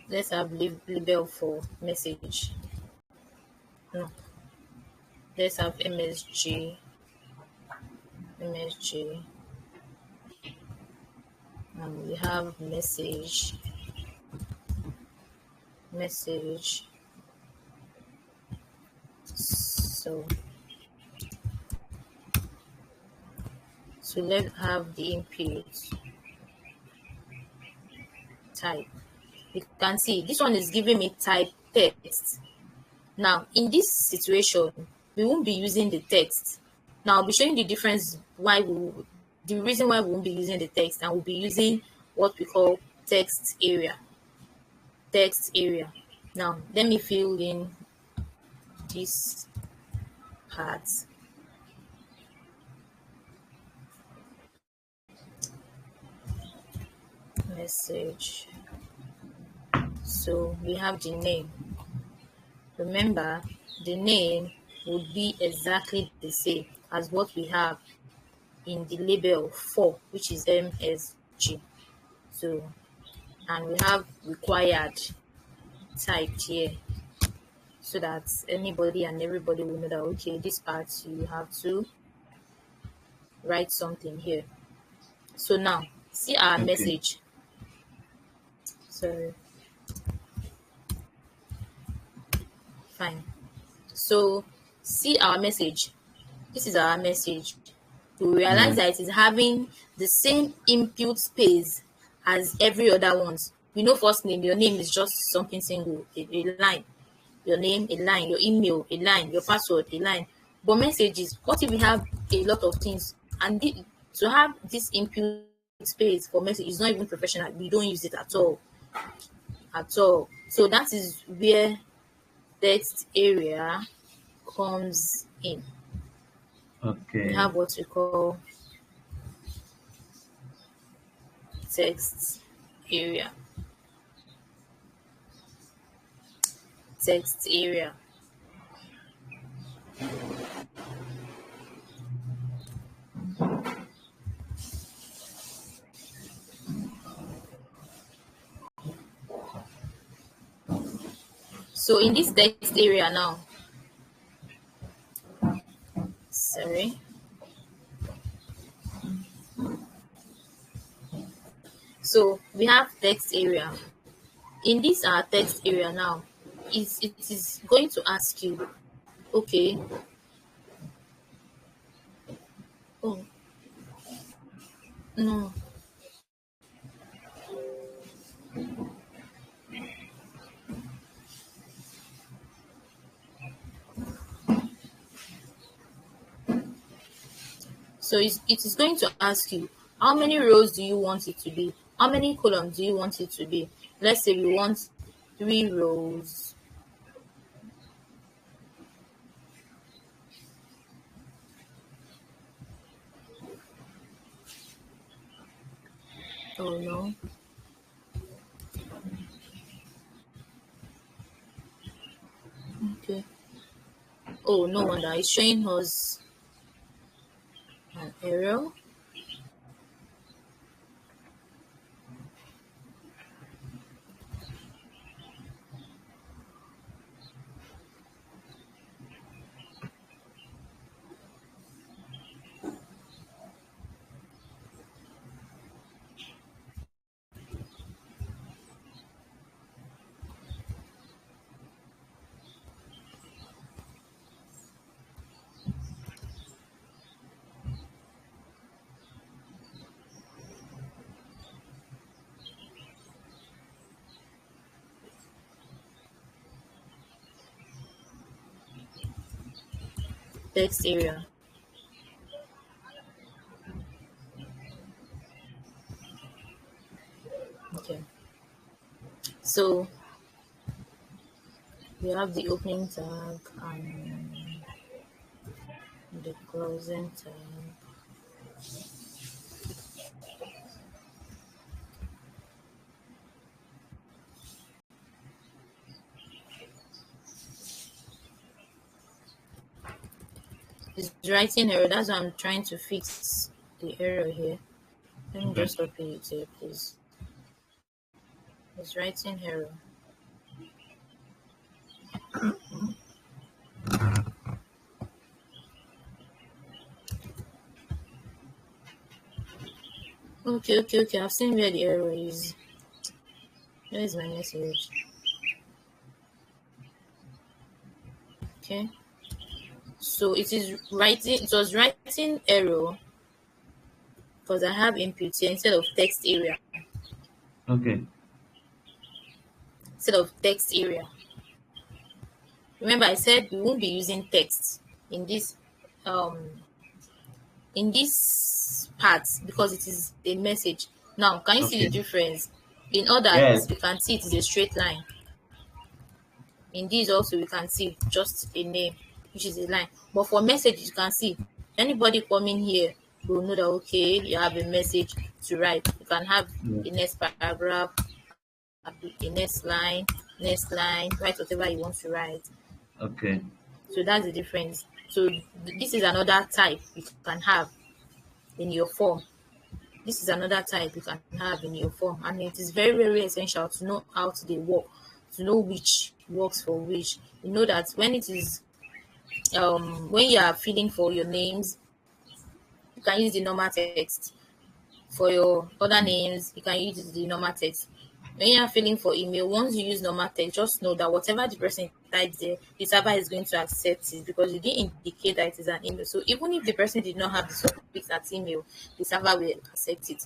Let's have label for message. No, let's have MSG, and we have message. So let's have the input type. You can see this one is giving me type text. Now, in this situation, we won't be using the text. Now, I'll be showing the difference the reason why we won't be using the text, and we'll be using what we call text area. Text area. Now, let me fill in this part. Message. So we have the name. Remember, the name would be exactly the same as what we have in the label for, which is MSG. So, and we have required typed here so that anybody and everybody will know that, okay, this part you have to write something here. So now, see our Okay. message. Sorry, fine. So, see our message. This is our message. You realize Yeah. that it is having the same input space as every other ones. First name, your name is just something single, a line. Your name, a line. Your email, a line. Your password, a line. But messages, what if we have a lot of things? And to have this input space for message is not even professional. We don't use it at all. At all. So that is where text area comes in. We Okay. have what we call text area. Text area. So in this text area now, sorry. So we have text area. In this our text area now, it is going to ask you, okay, oh no. So it is going to ask you, how many rows do you want it to be? How many columns do you want it to be? Let's say we want 3 rows. Oh no. Okay. Oh, no wonder it's showing us an error. text area. Okay. So we have the opening tag and the closing tag. It's writing error. That's why I'm trying to fix the error here. Let me Okay. just open it here, please. It's writing error. Okay. I've seen where the error is. Where is my message? Okay. So it was writing error because I have input here instead of text area. Okay. Instead of text area. Remember I said we won't be using text in um this part because it is a message. Now, can you see the Okay. difference? In others, Yes. we can see it is a straight line. In this also, we can see just a name, which is a line. But for messages, you can see anybody coming here will know that, okay, you have a message to write. You can have Yeah. a next paragraph, a next line, write whatever you want to write. Okay. So that's the difference. So this is another type you can have in your form. This is another type you can have in your form, and it is very, very essential to know how to they work, to know which works for which. You know that when it is when you are filling for your names, you can use the normal text. For your other names, you can use the normal text. When you are filling for email, once you use normal text, just know that whatever the person types there, the server is going to accept it because you didn't indicate that it is an email. So even if the person did not have the suffix at email, the server will accept it.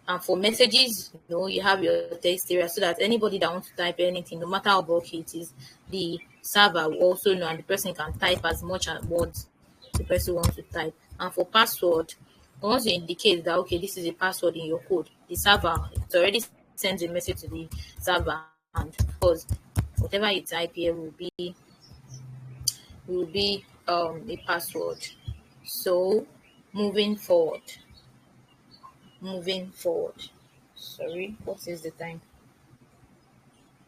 And for messages, you have your text area so that anybody that wants to type anything, no matter how bulky it is, the server will also know and the person can type as much as words the person wants to type. And for password, once you indicate that, okay, this is a password in your code, the server, it already sends a message to the server. And of course, whatever you type here will be a password. So moving forward, moving forward. Sorry, what is the time?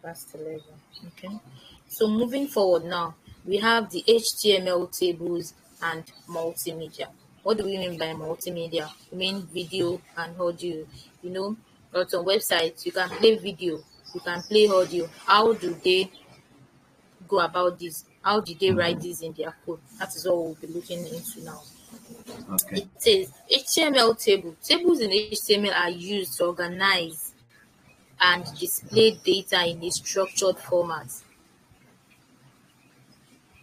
Past 11. Okay. So moving forward now, we have the HTML tables and multimedia. What do we mean by multimedia? We mean video and audio. You know, on some websites, you can play video, you can play audio. How do they go about this? How did they write this in their code? That is what we'll be looking into now. Okay. It says HTML table. Tables in HTML are used to organize and display data in a structured format.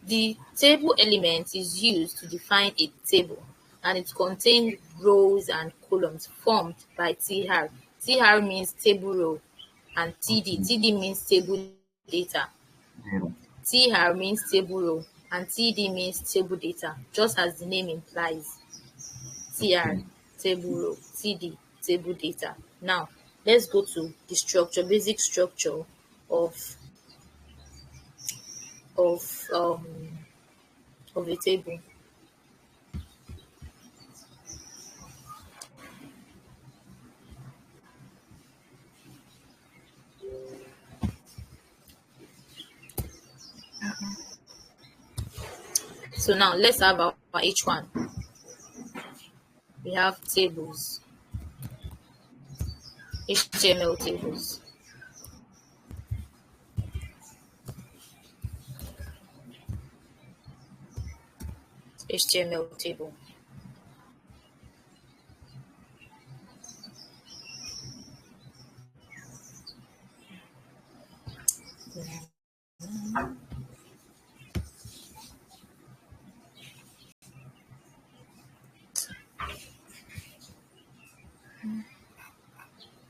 The table element is used to define a table, and it contains rows and columns formed by TR. TR means table row, and TD. Okay. TD means table data. Zero. TR means table row, and TD means table data, just as the name implies. TR, Okay. table row, TD, table data. Now, let's go to the structure, basic structure of of um of a table. So now let's have our each one. We have tables, HTML tables. HTML table.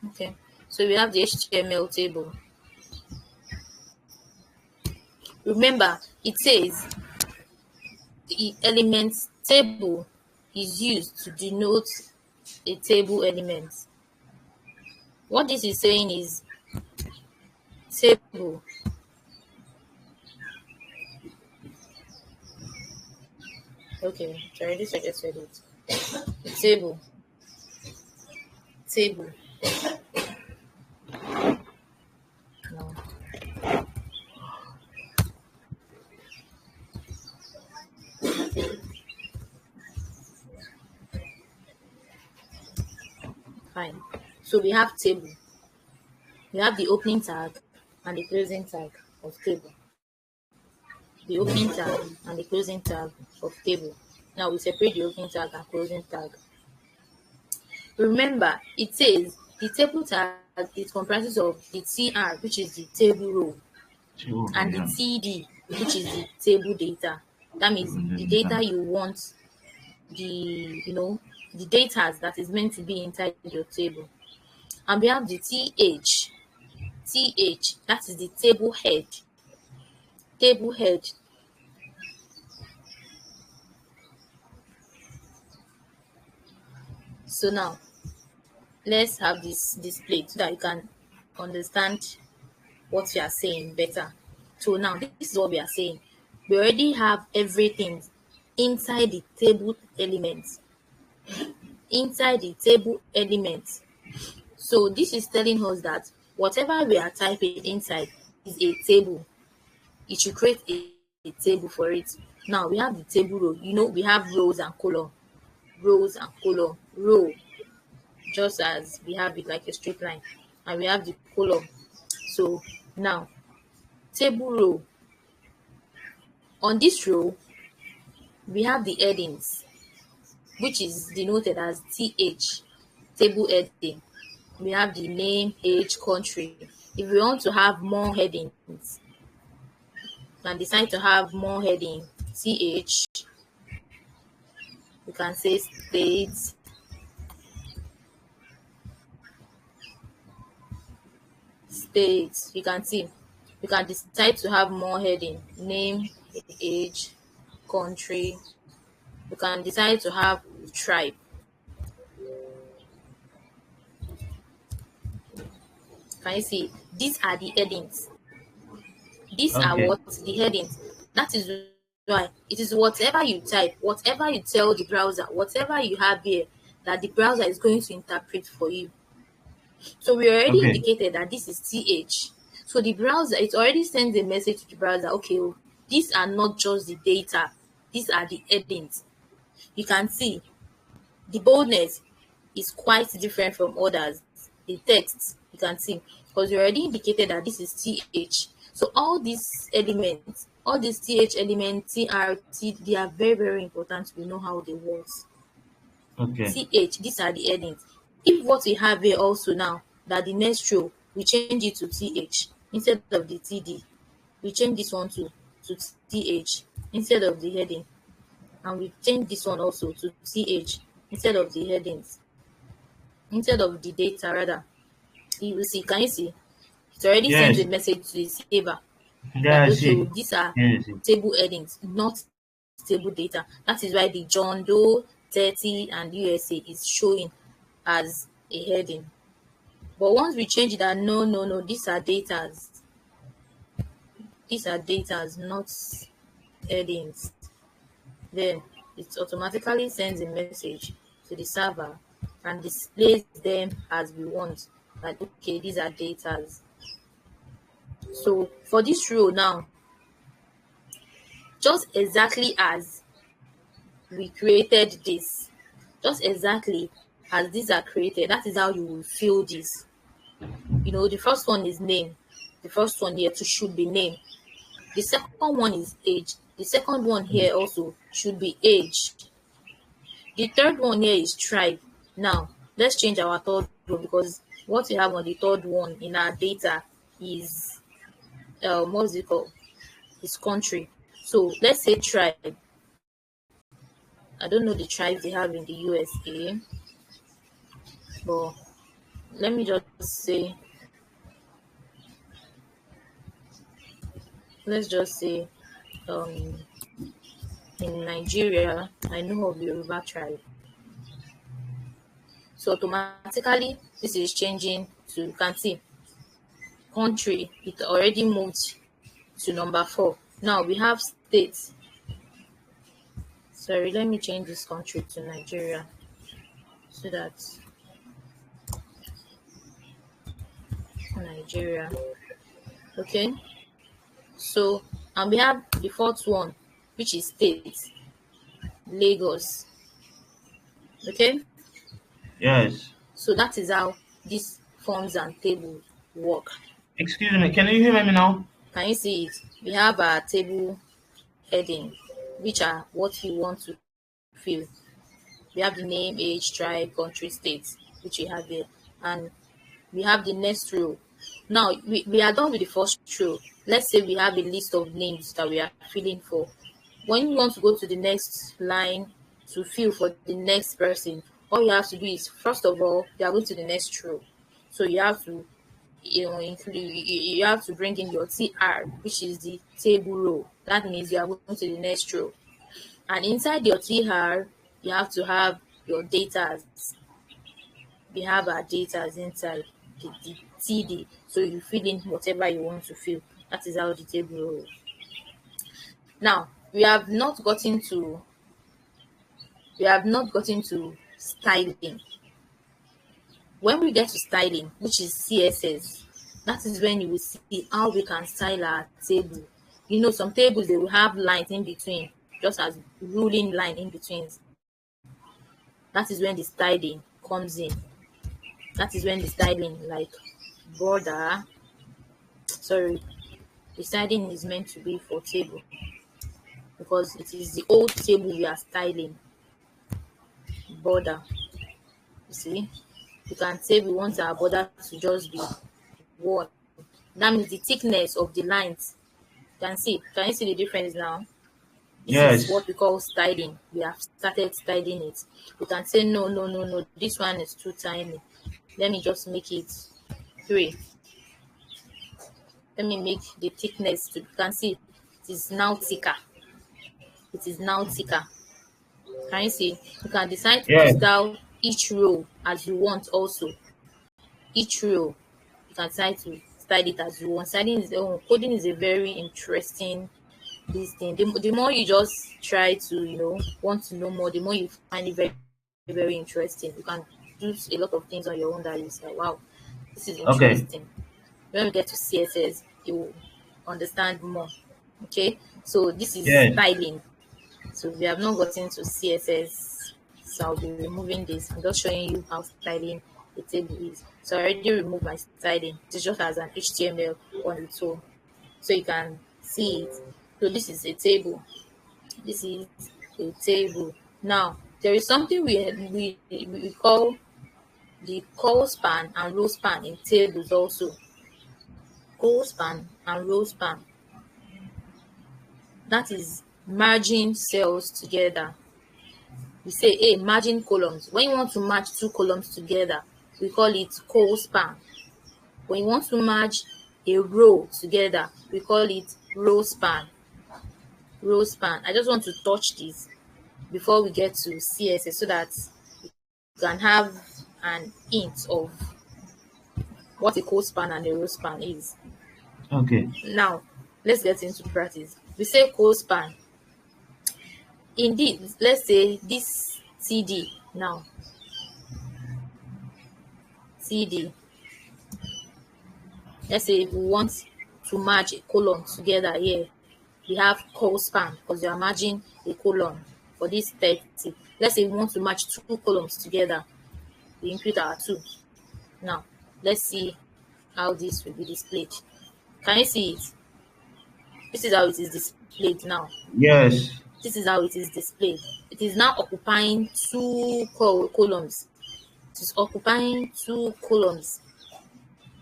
Okay. So we have the HTML table. Remember, it says the element table is used to denote a table element. What this is saying is table. Okay, sorry, this I just read it. Table, table. No. Fine. So we have table. We have the opening tag and the closing tag of table. The opening tag and the closing tag of table. Now we separate the opening tag and closing tag. Remember, it says the table tag it comprises of the TR, which is the table row, Sure, and the yeah. TD, which is the table data. That means the data you want, the data that is meant to be inside your table. And we have the TH, that is the table head. Table head. So now let's have this displayed so that you can understand what we are saying better. So now this is what we are saying. We already have everything inside the table elements. Inside the table elements. So this is telling us that whatever we are typing inside is a table. It should create a table for it. Now we have the table row. We have rows and column. Rows and column. Row, just as we have it like a straight line. And we have the column. So now, table row. On this row, we have the headings, which is denoted as TH, table heading. We have the name, age, country. If we want to have more headings, we can decide to have more heading, TH, we can say state, you can see, we can decide to have more heading, name, age, country. We can decide to have tribe. Can you see? These are the headings. These are Okay. what the headings. That is why it is whatever you type, whatever you tell the browser, whatever you have here, that the browser is going to interpret for you. So we already Okay. indicated that this is TH. So the browser, it already sends a message to the browser, okay, these are not just the data, these are the headings. You can see the boldness is quite different from others. The text, you can see, because we already indicated that this is TH. So all these elements, all these TH elements, TRT, they are very, very important. We know how they work. Okay. TH, these are the headings. If what we have here also now, that the next row, we change it to TH instead of the TD. We change this one to TH instead of the heading. And we change this one also to TH instead of the headings, instead of the data rather. You will see, can you see? It already sends Yes. a message to the saver Yeah, that I okay, see. these are Yeah, I see. table headings, not table data. That is why the John Doe 30 and USA is showing as a heading. But once we change that, no, these are datas. These are datas, not headings. Then it automatically sends a message to the server and displays them as we want. Like, okay, these are datas. So for this row now, just exactly as we created this, just exactly as these are created, that is how you will fill this. The first one is name. The first one here should be name. The second one is age. The second one here also should be age. The third one here is tribe. Now, let's change our third one because what we have on the third one in our data is, what's it called? Is country. So let's say tribe. I don't know the tribes they have in the USA, but let me just say, let's just say, um, in Nigeria, I know of the Yoruba tribe. So automatically, this is changing to, you can see, country, it already moved to number 4. Now we have states. Sorry, let me change this country to Nigeria so that Nigeria. Okay. So, and we have the fourth one, which is states, Lagos. Okay. Yes. So that is how these forms and tables work. Excuse me, can you hear me now? Can you see it? We have our table heading, which are what we want to fill. We have the name, age, tribe, country, state, which we have there. And we have the next row. Now, we are done with the first row. Let's say we have a list of names that we are filling for. When you want to go to the next line to fill for the next person, all you have to do is, first of all, you are going to the next row. So you have to, include, you have to bring in your TR, which is the table row. That means you are going to the next row. And inside your TR, you have to have your data. We have our data inside the TD. So you fill in whatever you want to fill. That is how the table rolls. Now, we have not gotten to styling. When we get to styling, which is CSS, that is when you will see how we can style our table. You know, some tables, they will have lines in between, just as ruling line in between. That is when the styling comes in. That is when the styling, like border, sorry, the styling is meant to be for table, because it is the old table we are styling. Border, you see, you can say we want our border to just be 1. That means the thickness of the lines. Can you see the difference now? This is Yes. what we call styling. We have started styling it. We can say no, this one is too tiny. Let me just make it 3. Let me make the thickness to, you can see it is now thicker. It is now thicker. Can you see? You can decide to Yes. style each row as you want also. Each row, you can decide to style it as you want. Coding is a very interesting this thing. The more you just try to, want to know more, the more you find it very, very interesting. You can do a lot of things on your own that you say, wow, this is Okay. interesting. When we get to CSS, you will understand more. Okay, so this is Yes. styling. So we have not gotten to CSS, so I'll be removing this. I'm just showing you how styling the table is. So I already removed my styling. It's just as an HTML on its own, so you can see it. So this is a table. This is a table. Now there is something we call the call span and row span in tables also. Call span and row span. That is merging cells together. We say, hey, merging columns. When you want to merge 2 columns together, we call it call span. When you want to merge a row together, we call it row span. Row span. I just want to touch this before we get to CSS so that you can have an hint of what a call span and a row span is. Okay. Now, let's get into practice. We say call span. Indeed, let's say this TD now. TD. Let's say if we want to merge a column together here, we have call span because we are merging a column for this 30. Let's say we want to merge 2 columns together. We include our 2. Now, let's see how this will be displayed. Can you see it? This is how it is displayed now. Yes. This is how it is displayed. It is now occupying 2 columns. It is occupying 2 columns.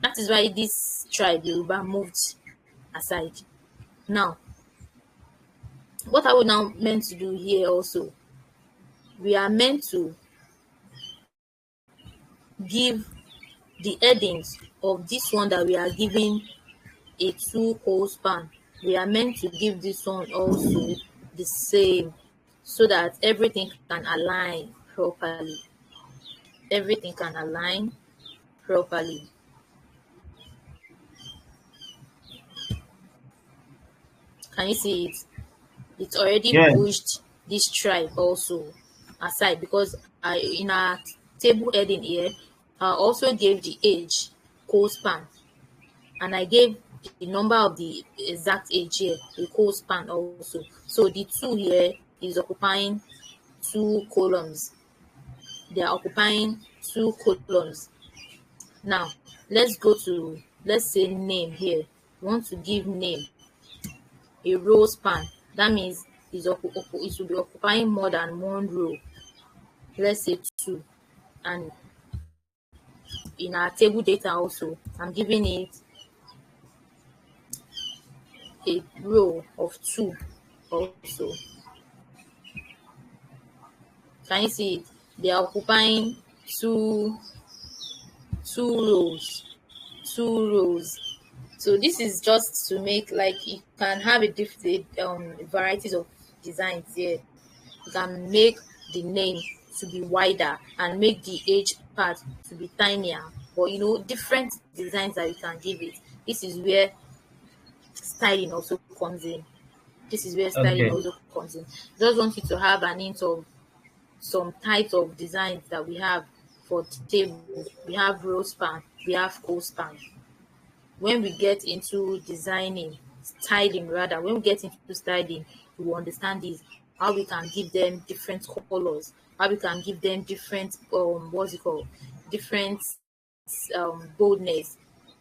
That is why this tribe Yoruba moved aside. Now, what are we now meant to do here also? We are meant to give the headings of this one that we are giving a 2 call span. We are meant to give this one also the same. so that everything can align properly. Everything can align properly. Can you see it? It's already Yeah. pushed this tribe also aside, because I in our table heading here, I also gave the age co-span, and I gave the number of the exact age here a co-span also. So the two here is occupying two columns. They are occupying two columns. Now let's go to, let's say, name here. We want to give name a row span. That means it will be occupying more than one row. Let's say two. And in our table data also, I'm giving it a row of two also. Can you see it? They are occupying two two rows. Two rows. So this is just to make, like, you can have a different varieties of designs here. You can make the name to be wider and make the age part to be tinier, or different designs that you can give it. This is where styling also comes in. This is where styling Okay. also comes in. Just want you to have an hint of some types of designs that we have for tables. We have row span, we have co-span. When we get into designing, styling rather, when we get into styling, we will understand this, how we can give them different colors, how we can give them different what's it called, different boldness,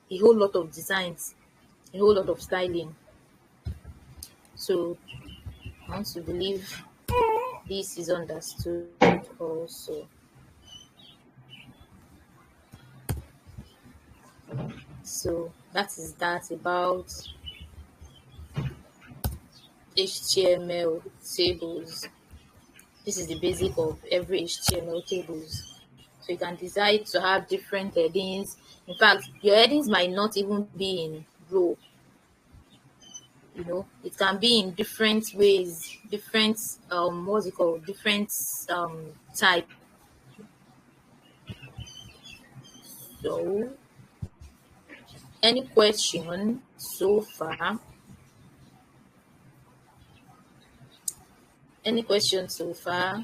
a whole lot of designs, a whole lot of styling. So I want to believe this is understood also. So that is that about HTML tables. This is the basic of every HTML tables. So you can decide to have different headings. In fact, your headings might not even be in row. It can be in different ways, different what's it called, different type. So any question so far? Any question so far?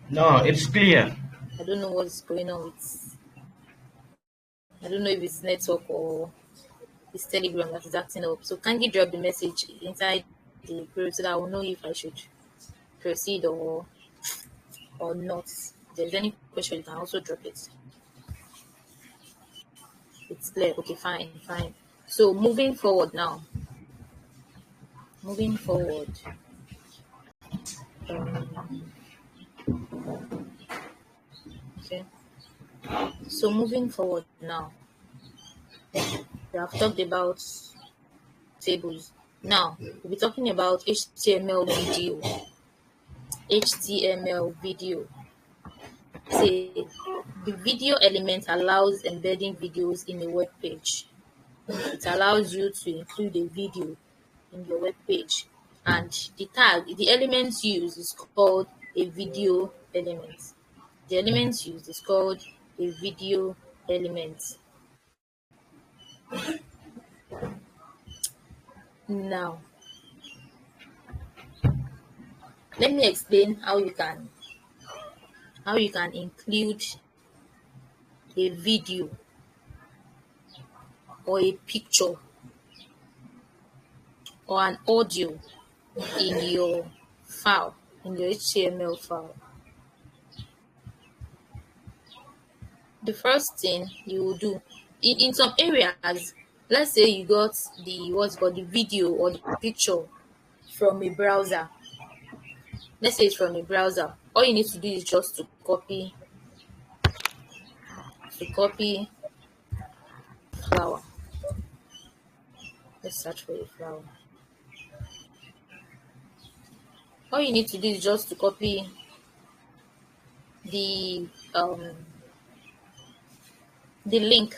No, it's clear. I don't know what's going on with, I don't know if it's network or it's Telegram that is acting up. So kindly drop the message inside the group so that I will know if I should proceed or not. If there's any question, you can also drop it. It's clear. Okay, fine, fine. So moving forward now. Moving forward. Um, okay. So moving forward now. We have talked about tables. Now we'll be talking about HTML video. HTML video. Say the video element allows embedding videos in a web page. It allows you to include a video in your web page, and the element used is called a video element. The element used is called a video element. Now let me explain how you can include a video or a picture or an audio in your file, in your HTML file. The first thing you will do in some areas, let's say you got the video or the picture from a browser. Let's say it's from a browser. All you need to do is just to copy flower. Let's search for a flower. All you need to do is just to copy the um the link,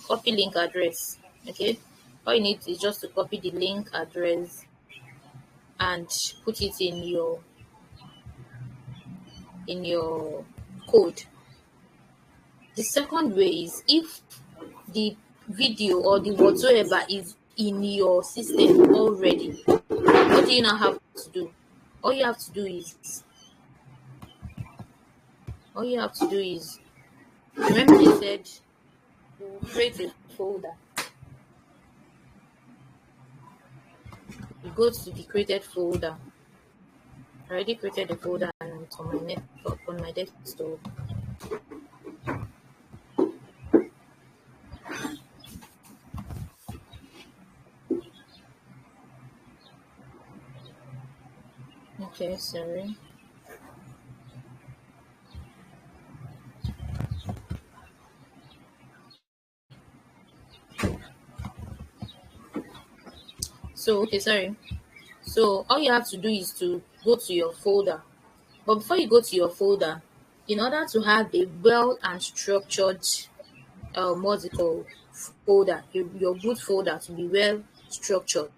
copy link address. Okay. All you need is just to copy the link address and put it in your code. The second way is if the video or the whatsoever is in your system already, what do you now have to do? All you have to do is all you have to do is remember they said you create a folder. You go to the created folder. I already created a folder and it's on my network on my desktop. Okay, sorry. So okay, sorry. So all you have to do is to go to your folder. But before you go to your folder, in order to have a well and structured what's it called folder, your boot folder to be well structured.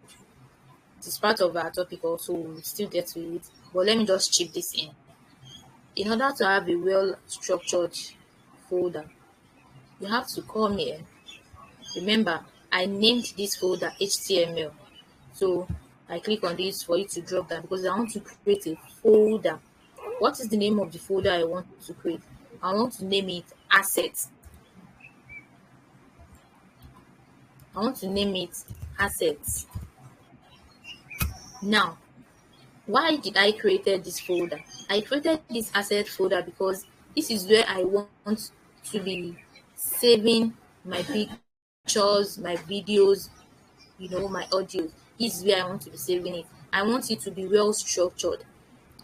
It is part of our topic also, we'll still get to it. But let me just chip this in. In order to have a well structured folder, you have to come here. Remember, I named this folder HTML. So I click on this for you to drop that because I want to create a folder. What is the name of the folder I want to create? I want to name it assets. I want to name it assets. Now, why did I created this folder? I created this asset folder because this is where I want to be saving my pictures, my videos, my audio. This is where I want to be saving it. I want it to be well structured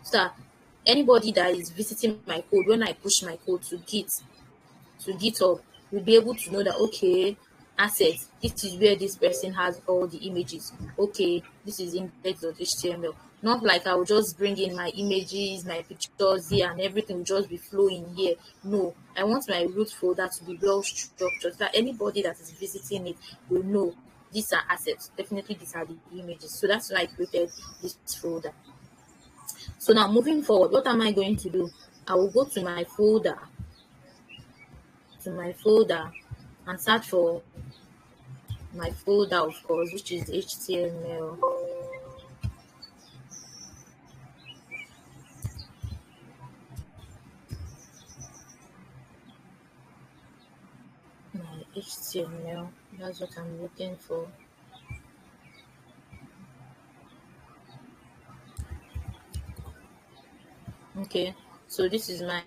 so that anybody that is visiting my code, when I push my code to GitHub, will be able to know that okay, assets, this is where this person has all the images. Okay, this is index.html. Not like I will just bring in my images, my pictures here, and everything will just be flowing here. No, I want my root folder to be well structured so that anybody that is visiting it will know these are assets. Definitely, these are the images. So that's why I created this folder. So now moving forward, what am I going to do? I will go to my folder, and search for my folder, of course, which is HTML. My HTML, that's what I'm looking for. Okay, so this is my,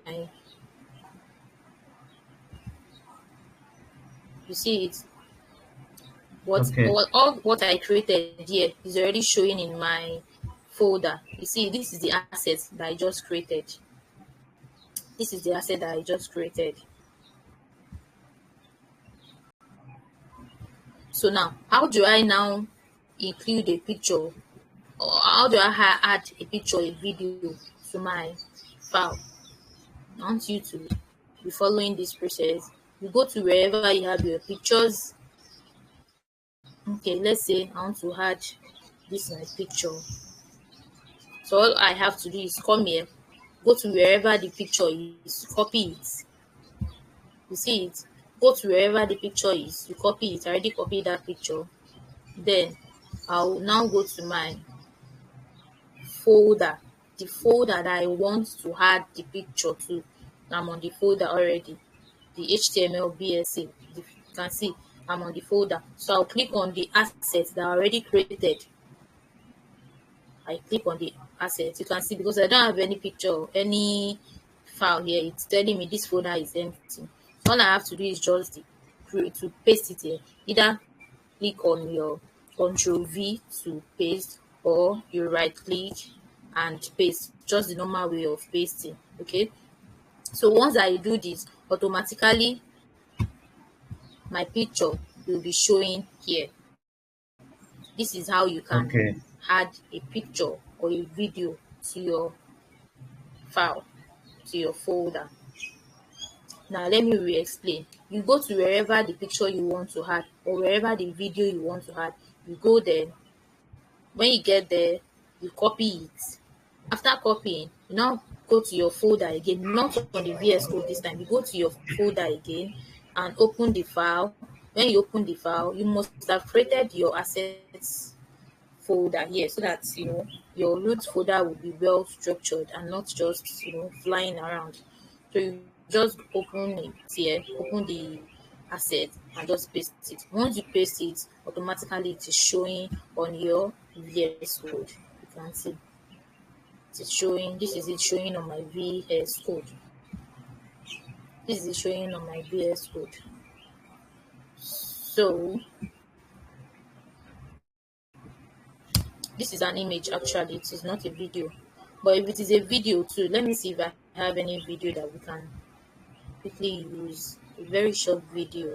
you see it, Okay. all what I created here is already showing in my folder. You see, this is the asset that I just created. This is the asset that I just created. So now, how do I now include a picture, or how do I add a picture, a video to my file? I want you to be following this process. You go to wherever you have your pictures. Okay, let's say I want to add this my picture. So all I have to do is come here, go to wherever the picture is, copy it. You see it? Go to wherever the picture is, you copy it. I already copied that picture. Then I'll now go to my folder, the folder that I want to add the picture to. I'm on the folder already, the HTML BSA. You can see I'm on the folder. So I'll click on the assets that are already created. I click on the assets. You can see because I don't have any picture, any file here, it's telling me this folder is empty. All I have to do is just to paste it here. Either click on your Ctrl V to paste, or you right click and paste, just the normal way of pasting. Okay, so once I do this, automatically my picture will be showing here. This is how you can Okay. add a picture or a video to your file, to your folder. Now let me re-explain. You go to wherever the picture you want to add or wherever the video you want to add. You go there. When you get there, you copy it. After copying, you now go to your folder again, not on the VS Code this time. You go to your folder again and open the file. When you open the file, you must have created your assets folder here so that your root folder will be well structured and not just flying around. So you just open it here, open the asset and just paste it. Once you paste it, automatically it is showing on your VS Code. You can see it is showing. This is it showing on my VS Code. This is it showing on my VS Code. So this is an image actually, it is not a video. But if it is a video too, let me see if I have any video that we can quickly use. A very short video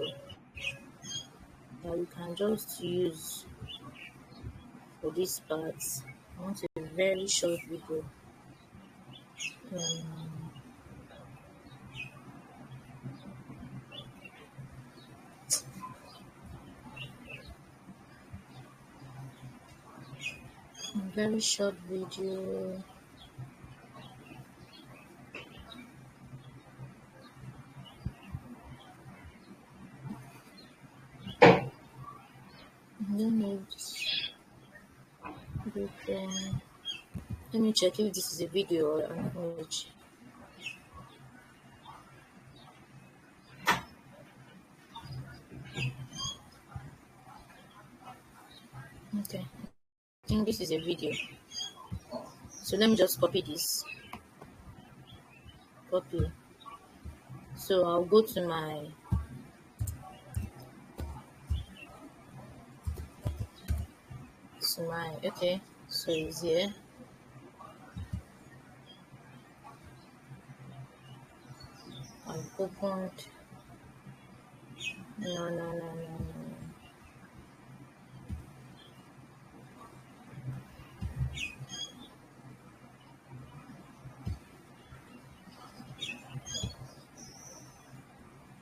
that we can just use for this part. I want a very short video. Um, a very short video. I don't know if this video. Let me check if this is a video or an image. Okay, I think this is a video. So let me just copy this. Copy. So I'll go to my okay. So it's here. I've opened. No.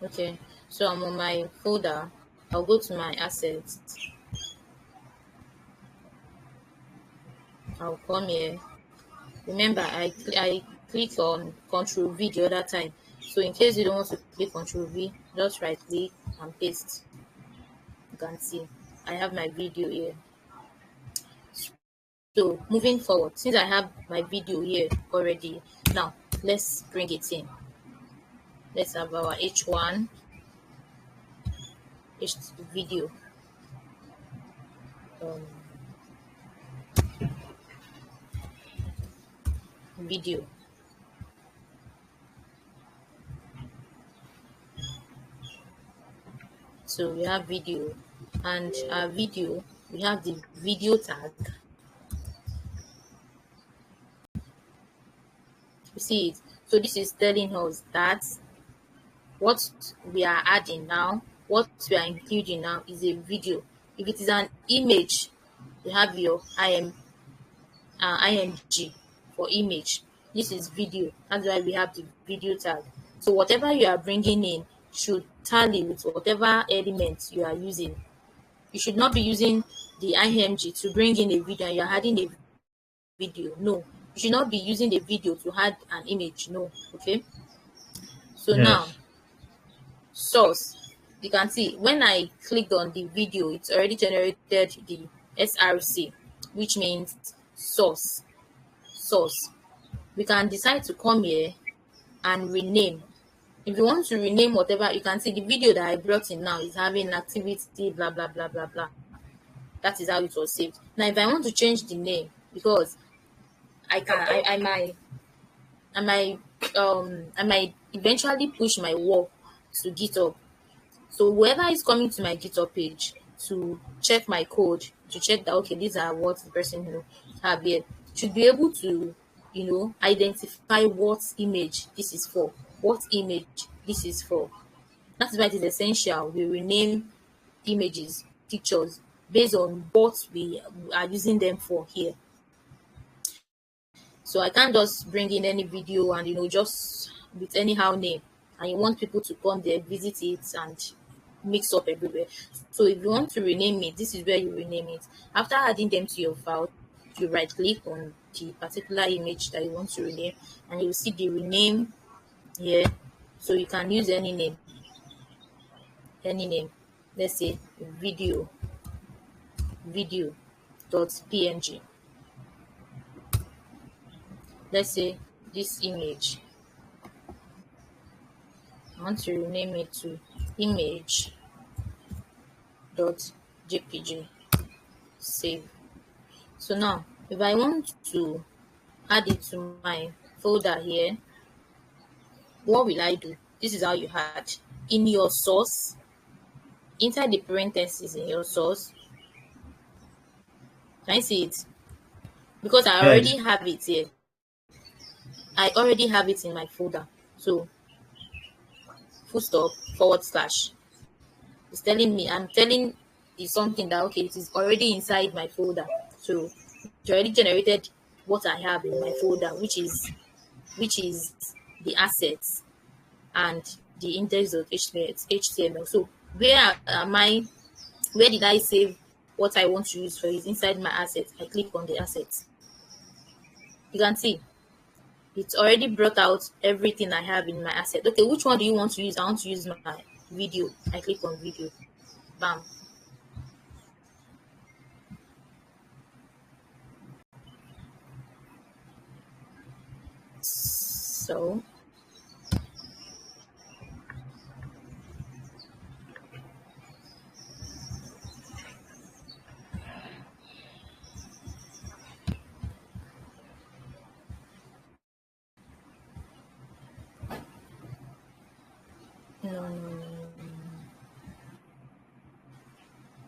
Okay, so I'm on my folder. I'll go to my assets. I'll come here. Remember, I click on Control V the other time. So in case you don't want to click Control V, just right click and paste. You can see I have my video here. So moving forward, since I have my video here already, now let's bring it in. Let's have our H1 video. Video. So we have video, and our video, we have the video tag. You see it? So this is telling us that what we are adding now, what we are including now is a video. If it is an image, you have your img for image. This is video. That's why we have the video tag. So whatever you are bringing in should tally with whatever elements you are using. You should not be using the img to bring in a video and you're adding a video. No, you should not be using the video to add an image. No. Okay, so now Yes. source, you can see when I clicked on the video, it's already generated the src, which means source. We can decide to come here and rename. If you want to rename whatever, you can see the video that I brought in now is having activity blah blah blah blah blah. That is how it was saved. Now if I want to change the name, because I might eventually push my work to GitHub. So whoever is coming to my GitHub page to check my code, to check that okay, these are what the person have here, should be able to identify what image this is for, what image this is for. That's why it is essential we rename images, pictures, based on what we are using them for here. So I can't just bring in any video and just with anyhow name, and you want people to come there, visit it, and mix up everywhere. So if you want to rename it, this is where you rename it. After adding them to your file, you right click on the particular image that you want to rename, and you will see the rename here. So you can use any name, any name. Let's say video.png. Let's say this image, I want to rename it to image.jpg. Save. So now if I want to add it to my folder here, what will I do? This is how you add. In your source, inside the parentheses in your source, can I see it? Because I Yes. already have it here. I already have it in my folder. So full stop forward slash. It's telling me, I'm telling it something that okay, it is already inside my folder. So it already generated what I have in my folder, which is the assets and the index of HTML. So where am I? Where did I save what I want to use for is inside my assets. I click on the assets. You can see it's already brought out everything I have in my asset. Okay, which one do you want to use? I want to use my video. I click on video. Bam. So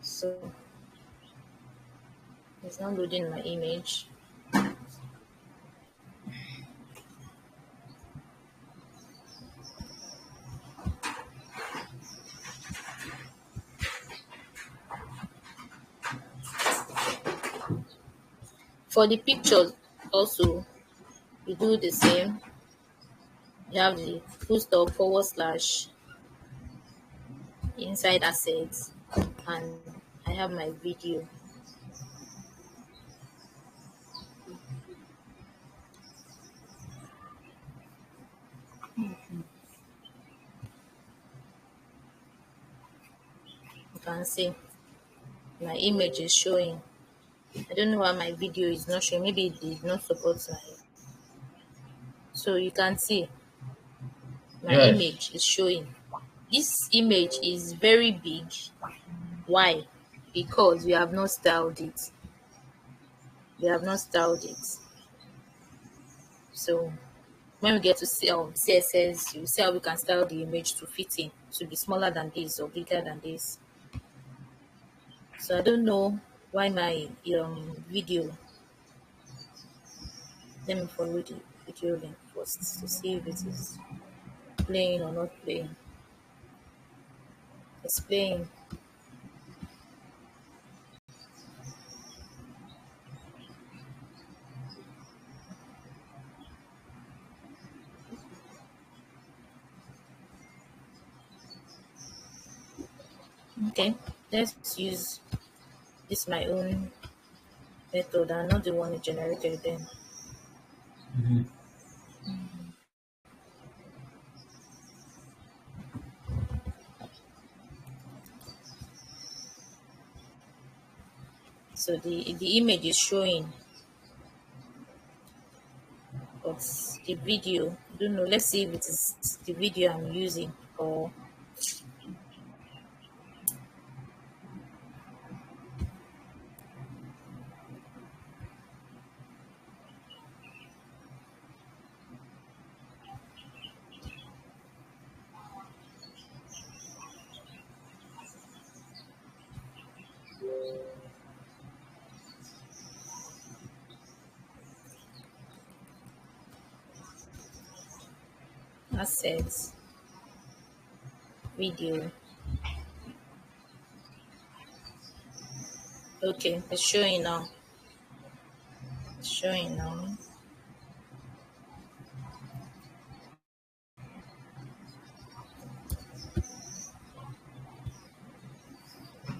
so it's not loading my image. For the pictures also, you do the same. You have the full stop forward slash inside assets, and I have my video. You can see my image is showing. I don't know why my video is not showing. Maybe it did not support my. So you can see my Yes. image is showing. This image is very big. Why? Because we have not styled it. We have not styled it. So when we get to CSS, you see how we can style the image to fit in, to be smaller than this or bigger than this. So I don't know why my video. Let me forward the video link first to see if it is playing or not playing. It's playing. Okay, let's use this my own method and not the one it generated then. Mhm. So the image is showing, but the video, I don't know. Let's see if it is the video I'm using or assets, video. Okay, it's showing now. It's showing now.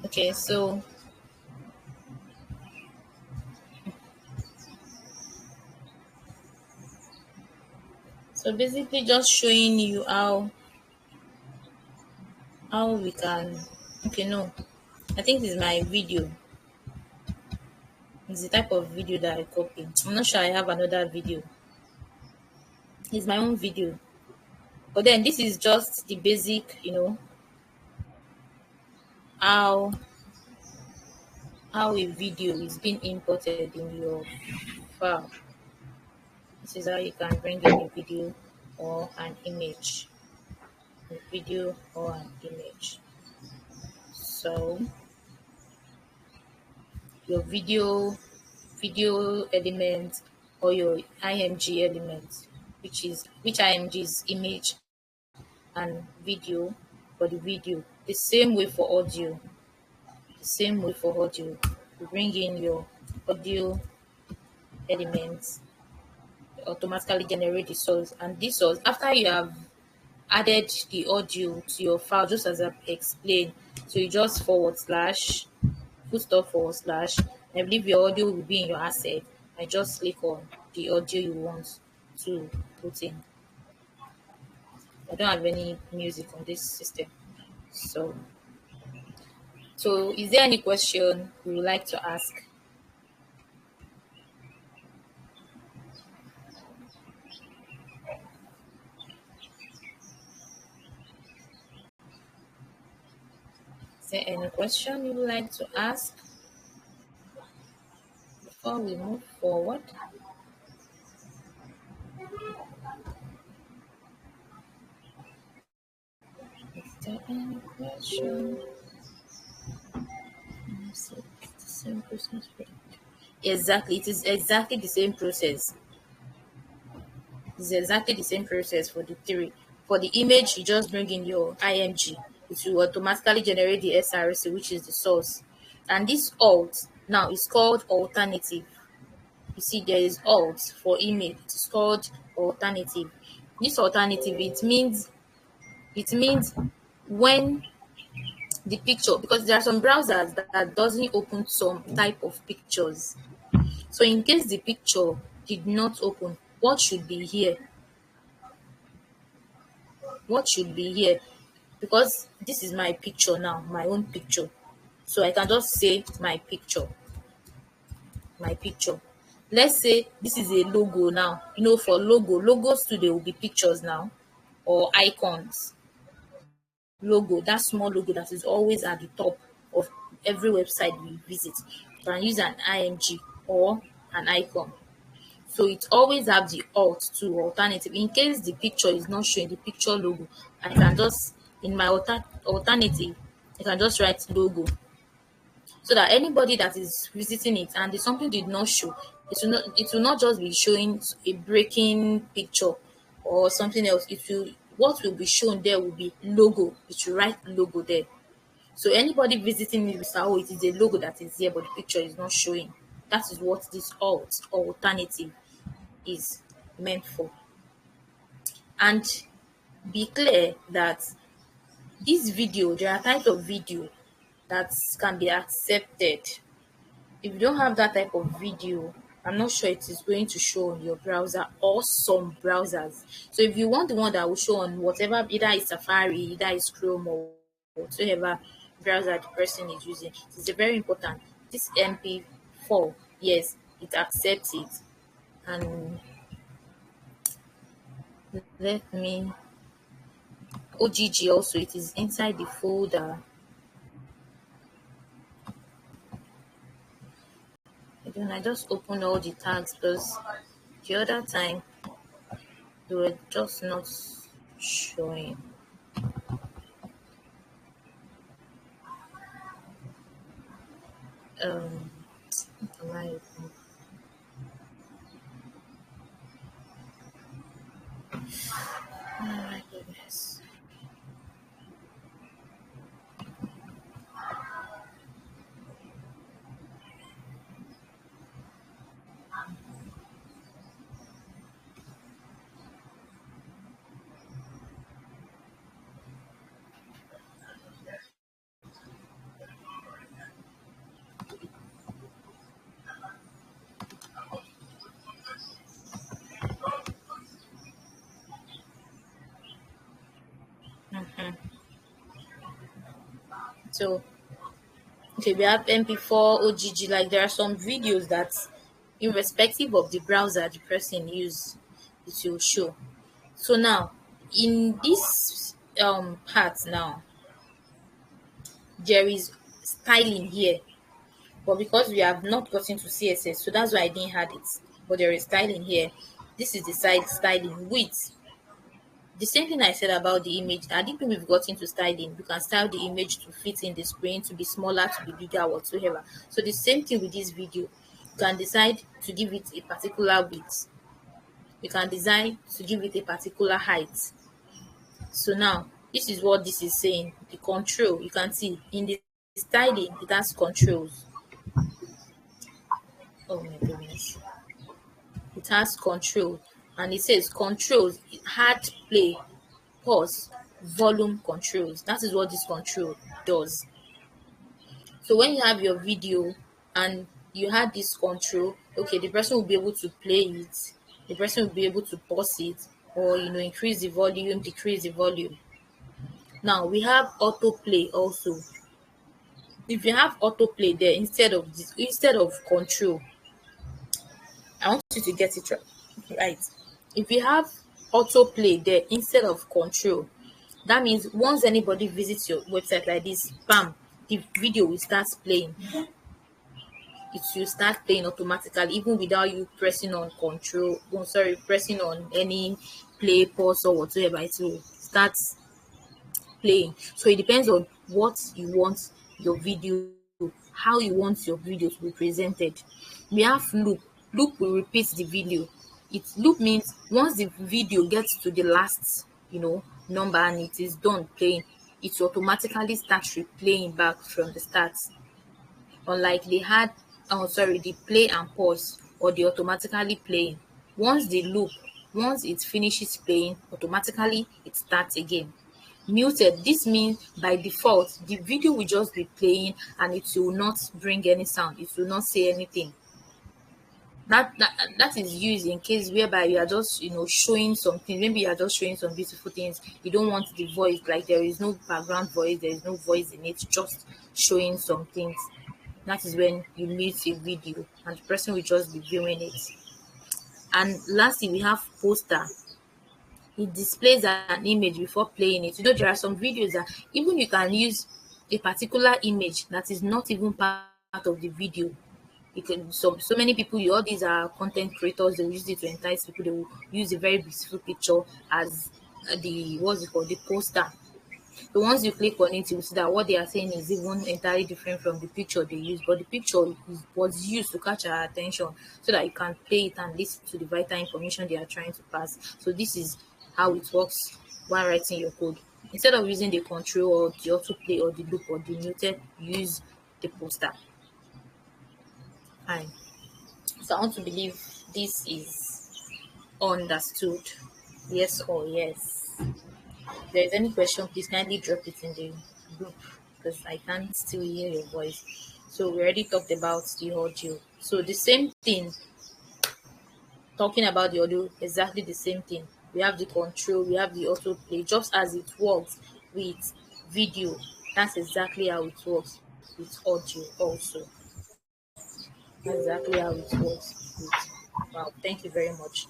Okay, so So basically just showing you how we can, okay, no, I think this is my video. It's the type of video that I copy. I'm not sure I have another video. It's my own video. But then this is just the basic, how how a video is being imported in your file. This is how you can bring in a video or an image. A video or an image. So your video element or your img element, which img is image and video. For the video, the same way for audio, you bring in your audio elements, automatically generate the source, and this source, after you have added the audio to your file, just as I've explained, so you just forward slash, full stop, forward slash. I believe your audio will be in your asset. I just click on the audio you want to put in. I don't have any music on this system. So is there any question you would like to ask? Is there any question you would like to ask before we move forward? Is there any question? Yes, it's the same process. Exactly, it is exactly the same process. It's exactly the same process for the three. For the image, you just bring in your img. It will automatically generate the src, which is the source. And this alt now is called alternative. You see, there is alt for image. It is called alternative. This alternative, it means when the picture, because there are some browsers that doesn't open some type of pictures. So in case the picture did not open, what should be here? What should be here? Because this is my picture now, my own picture. So I can just say my picture, my picture. Let's say this is a logo now. For logos too, there will be pictures now, or icons. Logo, that small logo that is always at the top of every website we visit. You can use an img or an icon. So it always have the alt to alternative. In case the picture is not showing the picture logo, I can just, in my alternative, I can just write logo, so that anybody that is visiting it and if something did not show, it will not just be showing a breaking picture or something else. What will be shown there will be logo. It will write logo there. So anybody visiting it will say, oh, it is a logo that is here, but the picture is not showing. That is what this alternative is meant for. And be clear that this video, there are types of video that can be accepted. If you don't have that type of video, I'm not sure it is going to show on your browser or some browsers. So if you want the one that will show on whatever, either it's Safari, either it's Chrome, or whatever browser the person is using, it's very important. This MP4, yes, it accepts it. And let me, OGG also, it is inside the folder. I just opened all the tags because the other time they were just not showing. Um, am I open? Oh my goodness. So okay, we have MP4, OGG. Like there are some videos that, irrespective of the browser the person use, it will show. So now, in this part now, there is styling here, but because we have not gotten to CSS, so that's why I didn't add it. But there is styling here. This is the side styling with the same thing I said about the image. I think we've got into styling. You can style the image to fit in the screen, to be smaller, to be bigger, whatsoever. So the same thing with this video. You can decide to give it a particular width. You can decide to give it a particular height. So now, this is what this is saying. The control, you can see in the styling, it has controls. Oh my goodness. It has control. And it says controls, hard play, pause, volume controls. That is what this control does. So when you have your video and you had this control, okay, the person will be able to play it, the person will be able to pause it, or increase the volume, decrease the volume. Now we have autoplay also. If you have autoplay there instead of control, I want you to get it right. If you have autoplay there instead of control, that means once anybody visits your website like this, bam, the video will start playing. It will start playing automatically, even without you pressing on control. Oh, sorry, pressing on any play, pause, or whatever. It will start playing. So it depends on what you want your video, how you want your video to be presented. We have loop. Loop will repeat the video. Loop means once the video gets to the last, number and it is done playing, it will automatically start replaying back from the start. Unlike the play and pause or the automatically playing. Once it finishes playing, automatically it starts again. Muted, this means by default the video will just be playing and it will not bring any sound, it will not say anything. That is used in case whereby you are just showing something. Maybe you are just showing some beautiful things, you don't want the voice, like there is no background voice, there is no voice in it, just showing some things. That is when you mute a video and the person will just be viewing it. And lastly, we have poster. It displays an image before playing it. There are some videos that even you can use a particular image that is not even part of the video. You can so many people, all these are content creators, they will use it to entice people. They will use a very beautiful picture as the poster. So once you click on it, you will see that what they are saying is even entirely different from the picture they used, but the picture was used to catch our attention so that you can play it and listen to the vital information they are trying to pass. So this is how it works while writing your code. Instead of using the control or the autoplay or the loop or the muted, use the poster. Fine. So I want to believe this is understood. Yes or yes. If there is any question, please kindly drop it in the group because I can't still hear your voice. So we already talked about the audio. So the same thing, talking about the audio, exactly the same thing. We have the control, we have the autoplay, just as it works with video. That's exactly how it works with audio also. Exactly how it works with. Wow, thank you very much.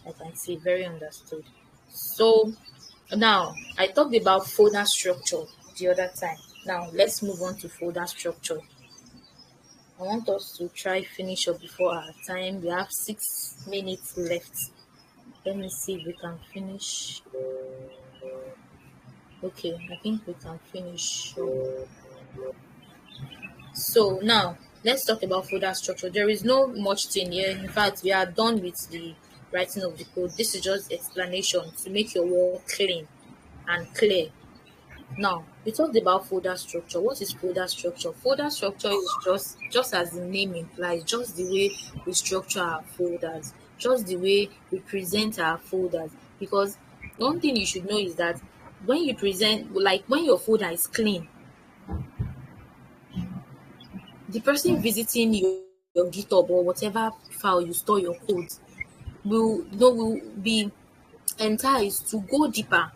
I can see, very understood. So now I talked about folder structure the other time. Now let's move on to folder structure. I want us to try finish up before our time. We have 6 minutes left. Let me see if we can finish. Okay, I think we can finish. So now let's talk about folder structure. There is no much thing here. In fact, we are done with the writing of the code. This is just explanation to make your work clean and clear. Now we talked about folder structure. What is folder structure? Folder structure is just as the name implies, just the way we structure our folders, just the way we present our folders. Because one thing you should know is that when you present, like when your folder is clean, the person visiting your GitHub or whatever file you store your code will be enticed to go deeper,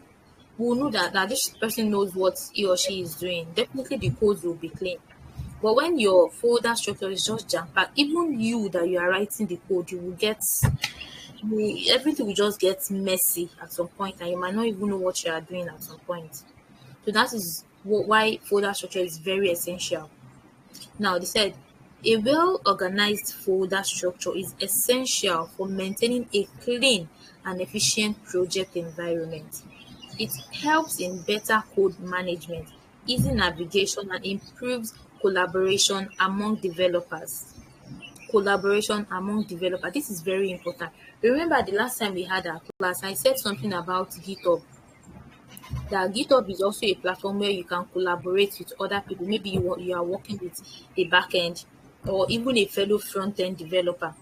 we'll know that this person knows what he or she is doing. Definitely the codes will be clean. But when your folder structure is just jam packed, even you that you are writing the code, you will get everything will just get messy at some point, and you might not even know what you are doing at some point. So that is why folder structure is very essential. Now, they said a well organized folder structure is essential for maintaining a clean and efficient project environment. It helps in better code management, easy navigation, and improves collaboration among developers. Collaboration among developers. This is very important. Remember the last time we had our class, I said something about GitHub. That GitHub is also a platform where you can collaborate with other people. Maybe you are working with a backend or even a fellow front end developer.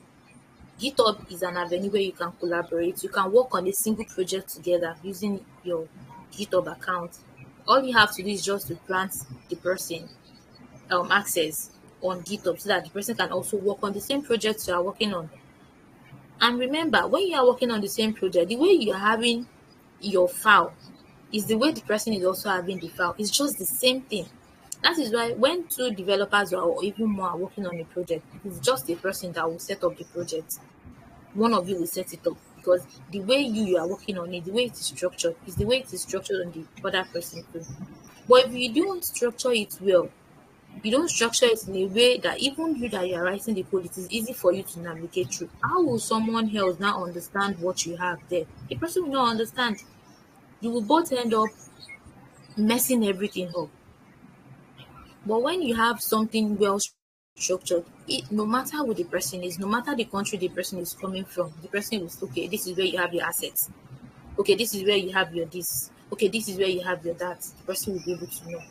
GitHub is an avenue where you can collaborate. You can work on a single project together using your GitHub account. All you have to do is just to grant the person access on GitHub so that the person can also work on the same project you are working on. And remember, when you are working on the same project, the way you are having your file is the way the person is also having the file. It's just the same thing. That is why when two developers or even more are working on a project, it's just a person that will set up the project. One of you will set it up because the way you are working on it, the way it is structured, is the way it is structured on the other person too. But if you don't structure it well, you don't structure it in a way that even you that you are writing the code, it is easy for you to navigate through. How will someone else now understand what you have there? The person will not understand. You will both end up messing everything up. But when you have something well structured, no matter who the person is, no matter the country the person is coming from, the person will say, okay, this is where you have your assets. Okay, this is where you have your this. Okay, this is where you have your that. The person will be able to know.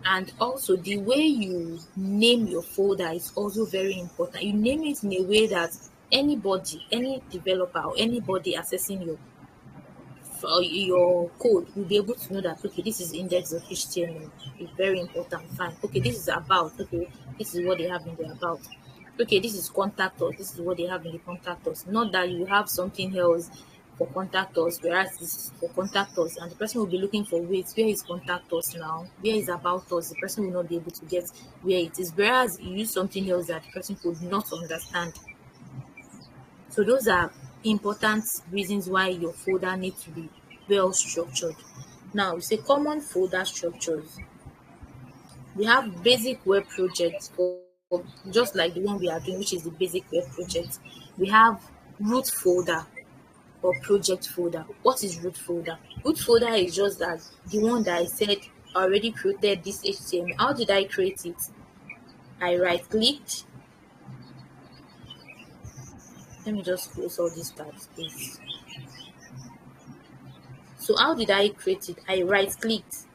And also the way you name your folder is also very important. You name it in a way that anybody, any developer or anybody accessing your code will be able to know that okay, this is index of HTML. It's very important. Fine. Okay, this is about. Okay, this is what they have in the about. Okay, this is contact us. This is what they have in the contact us. Not that you have something else for contact us, whereas this is for contact us, and the person will be looking for wait, where is contact us now? Where is about us? The person will not be able to get where it is. Whereas you use something else that the person could not understand. So those are important reasons why your folder needs to be well structured. Now, we say common folder structures. We have basic web projects for just like the one we are doing, which is the basic web project. We have root folder or project folder. What is root folder? Root folder is just that the one that I said I already created this HTML. How did I create it? I right clicked. Let me just close all these tabs, please. So how did I create it? I right clicked.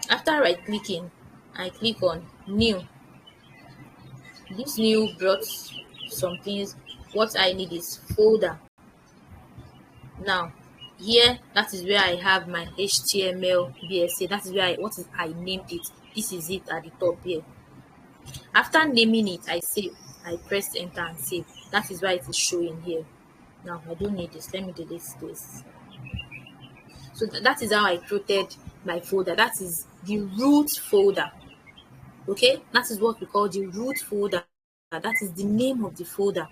After right clicking, I click on new. This new brought some things. What I need is folder. Now, here that is where I have my HTML BSA. That is where I named it. This is it at the top here. After naming it, I save. I pressed enter and save. That is why it is showing here. Now I don't need this. Let me delete this. So that is how I created my folder. That is the root folder. Okay, that is what we call the root folder. That is the name of the folder.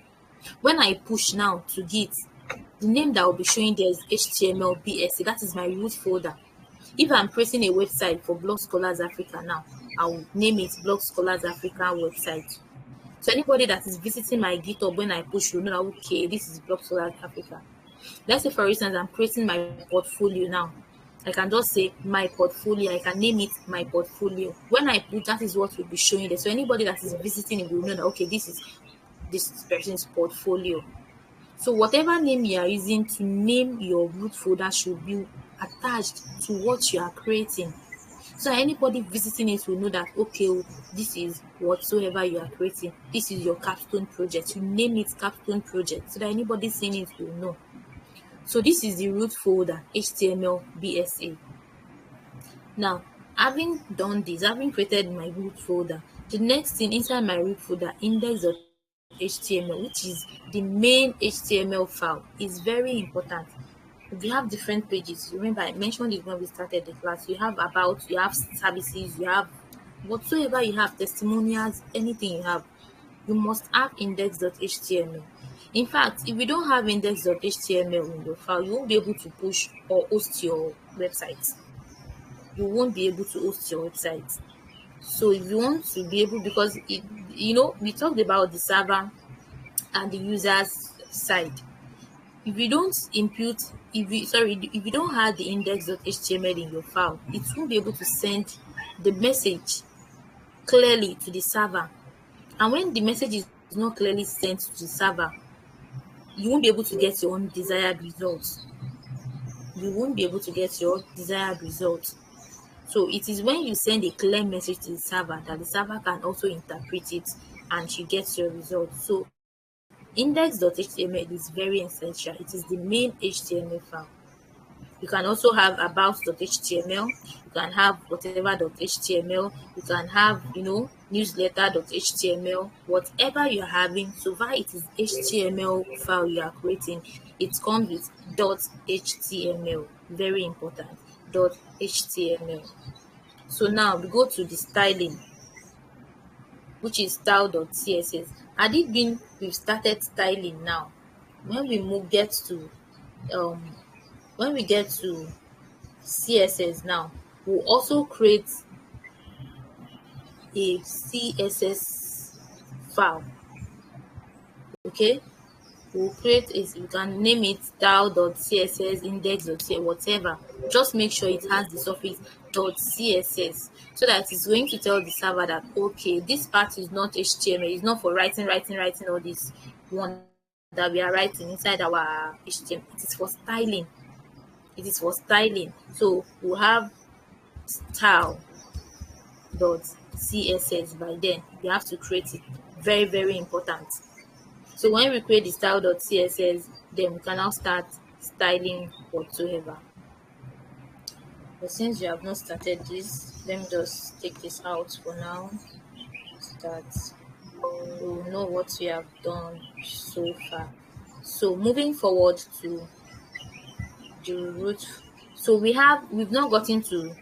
When I push now to Git, the name that will be showing there is HTML BSA. That is my root folder. If I'm creating a website for Blog Scholars Africa now, I will name it Blog Scholars Africa website. So anybody that is visiting my GitHub when I push will know that okay, this is Blog Scholars Africa. Let's say for instance, I'm creating my portfolio now. I can just say my portfolio. I can name it my portfolio. When I put that is what will be showing there. So anybody that is visiting it will know that okay, this is this person's portfolio. So whatever name you are using to name your root folder should be attached to what you are creating. So anybody visiting it will know that okay, this is whatsoever you are creating. This is your capstone project. You name it capstone project so that anybody seeing it will know. So this is the root folder, HTML BSA. Now, having done this, having created my root folder, the next thing inside my root folder, index.html, which is the main HTML file, is very important. We have different pages. Remember, I mentioned it when we started the class. You have about, you have services, you have whatsoever you have, testimonials, anything you have, you must have index.html. In fact, if you don't have index.html in your file, you won't be able to push or host your website. You won't be able to host your website. So if you want to be able, because we talked about the server and the user's side. If you don't impute, if you don't have the index.html in your file, it won't be able to send the message clearly to the server. And when the message is not clearly sent to the server, you won't be able to get your own desired results. You won't be able to get your desired results. So it is when you send a clear message to the server that the server can also interpret it and you get your results. So index.html is very essential. It is the main HTML file. You can also have about.html, you can have whatever.html, you can have, newsletter.html, whatever you're having, so far it is HTML file you are creating, it comes with .html, very important, .html. So now we go to the styling, which is style.css. Had it been we've started styling now, when we move get to um when we get to CSS now, we'll also create a CSS file. Okay, we'll create it, we can name it style.css, index.css, whatever. Just make sure it has the suffix .css, so that it's going to tell the server that okay, this part is not HTML, it's not for writing all this one that we are writing inside our HTML. It is for styling. It is for styling. So we'll have style.css. By then you have to create it. Very, very important. So when we create the style.css, then we can now start styling whatsoever. But since you have not started this, let me just take this out for now, so that we will know what we have done so far. So moving forward to the root. So we've not gotten to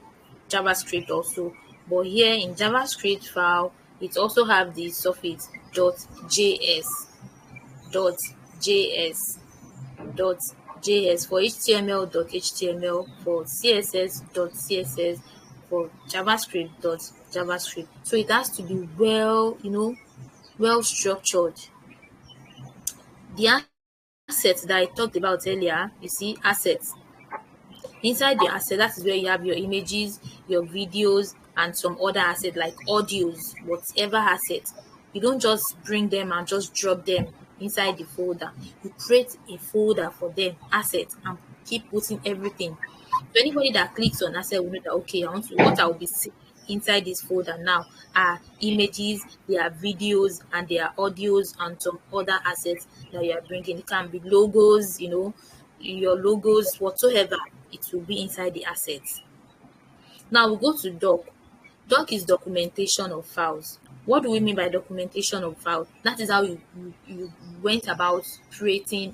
JavaScript also, but here in JavaScript file, it also have the suffix .js, .js, .js for HTML.html, for CSS.css, for JavaScript.javascript. So it has to be well structured. The assets that I talked about earlier, you see, assets. Inside the asset, that is where you have your images, your videos, and some other assets like audios, whatever asset. You don't just bring them and just drop them inside the folder. You create a folder for them, assets, and keep putting everything. So anybody that clicks on asset will know that okay, what I will be seeing inside this folder now are images, there are videos, and there are audios and some other assets that you are bringing. It can be logos, your logos, whatsoever, it will be inside the assets. Now we go to doc. Doc is documentation of files. What do we mean by documentation of files? That is how you went about creating,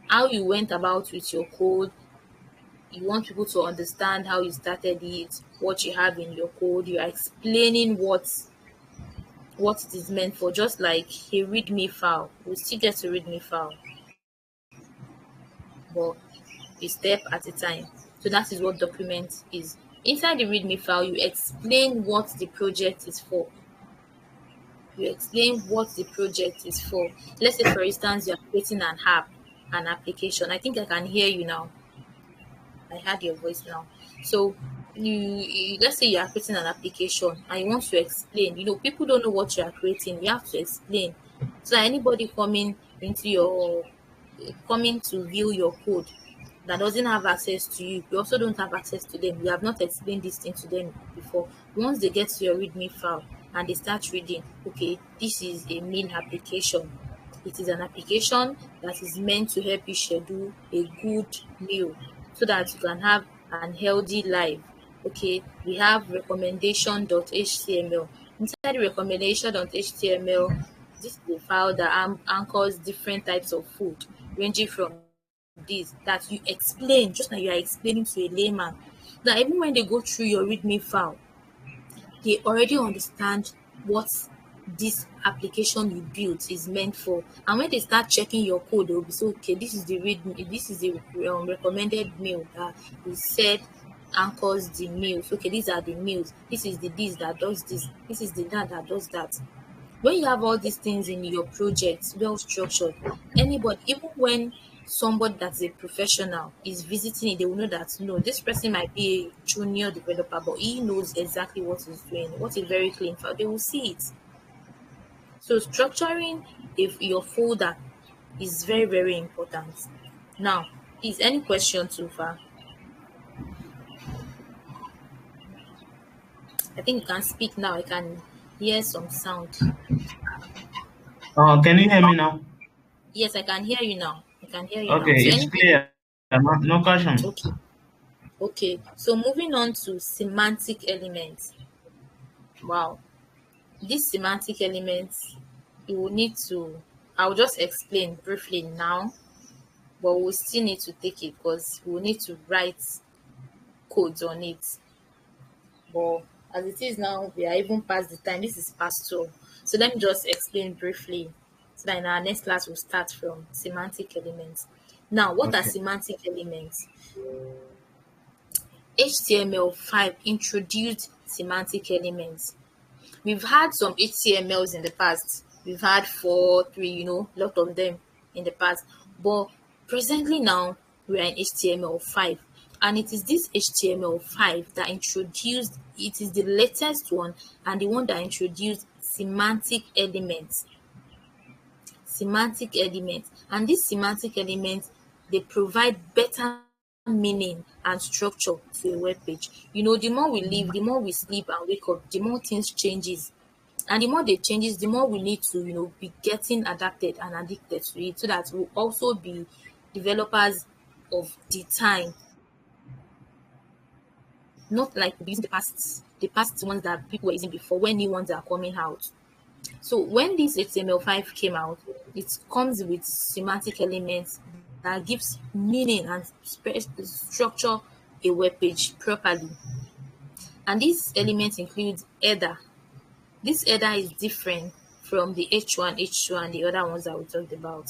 how you went about with your code. You want people to understand how you started it, what you have in your code. You are explaining what it is meant for, just like a readme file. We still get to readme file, but a step at a time. So that is what document is. Inside the readme file, you explain what the project is for. You explain what the project is for. Let's say, for instance, you are creating an app, an application. I think I can hear you now. I heard your voice now. So let's say you are creating an application and you want to explain. People don't know what you are creating. You have to explain. So that anybody coming to view your code that doesn't have access to you, you also don't have access to them. You have not explained this thing to them before. Once they get to your README file and they start reading, okay, this is a main application. It is an application that is meant to help you schedule a good meal so that you can have an healthy life. Okay, we have recommendation.html. Inside the recommendation.html, this is a file that anchors different types of food, ranging from this, that you explain just like you are explaining to a layman. That even when they go through your README file, they already understand what this application you built is meant for. And when they start checking your code, they will be so, okay, this is the read, this is the recommended mail that we said anchors the mails. Okay, these are the mails. This is the this that does this. This is the that that does that. When you have all these things in your project well structured, anybody, even when somebody that's a professional is visiting it, they will know that no, this person might be a junior developer, but he knows exactly what he's doing, what is very clean file. They will see it. So structuring if your folder is very, very important. Now, is any question so far? I think you can speak now. I can hear some sound. Can you hear me now? Yes, I can hear you now. I can hear you now. Okay, So it's any clear. No question. okay. Okay, so moving on to semantic elements. Wow, these semantic elements, you will need to, I'll just explain briefly now, but we'll still need to take it because we'll need to write codes on it. But as it is now, we are even past the time. This is past 12. So let me just explain briefly so that in our next class we'll start from semantic elements. Now, what are Okay. semantic elements? HTML5 introduced semantic elements. We've had some HTMLs in the past. We've had 4, 3, a lot of them in the past. But presently now, we are in HTML5. And it is this HTML5 that introduced, it is the latest one and the one that introduced semantic elements. Semantic elements. And these semantic elements, they provide better meaning and structure to a web page. The more we live, the more we sleep and wake up, the more things changes. And the more they changes, the more we need to, be getting adapted and addicted to it so that we'll also be developers of the time, not like using the past ones that people were using before when new ones are coming out. So when this HTML5 came out, it comes with semantic elements that gives meaning and structure a web page properly. And these elements include header. This header is different from the H1, H2, and the other ones that we talked about.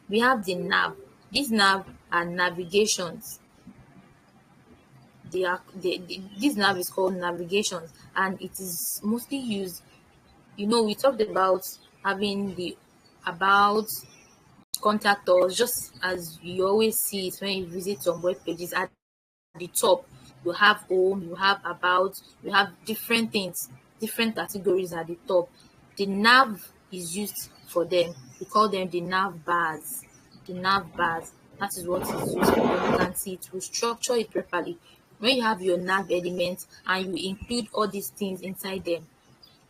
We have the nav. These nav are navigations. This nav is called navigations, and it is mostly used. We talked about having the about contact us, just as you always see it when you visit some web pages. At the top, you have home, you have about, you have different things, different categories at the top. The nav is used for them. We call them the nav bars. The nav bars. That is what is used for them. You can see it will structure it properly. When you have your nav elements and you include all these things inside them,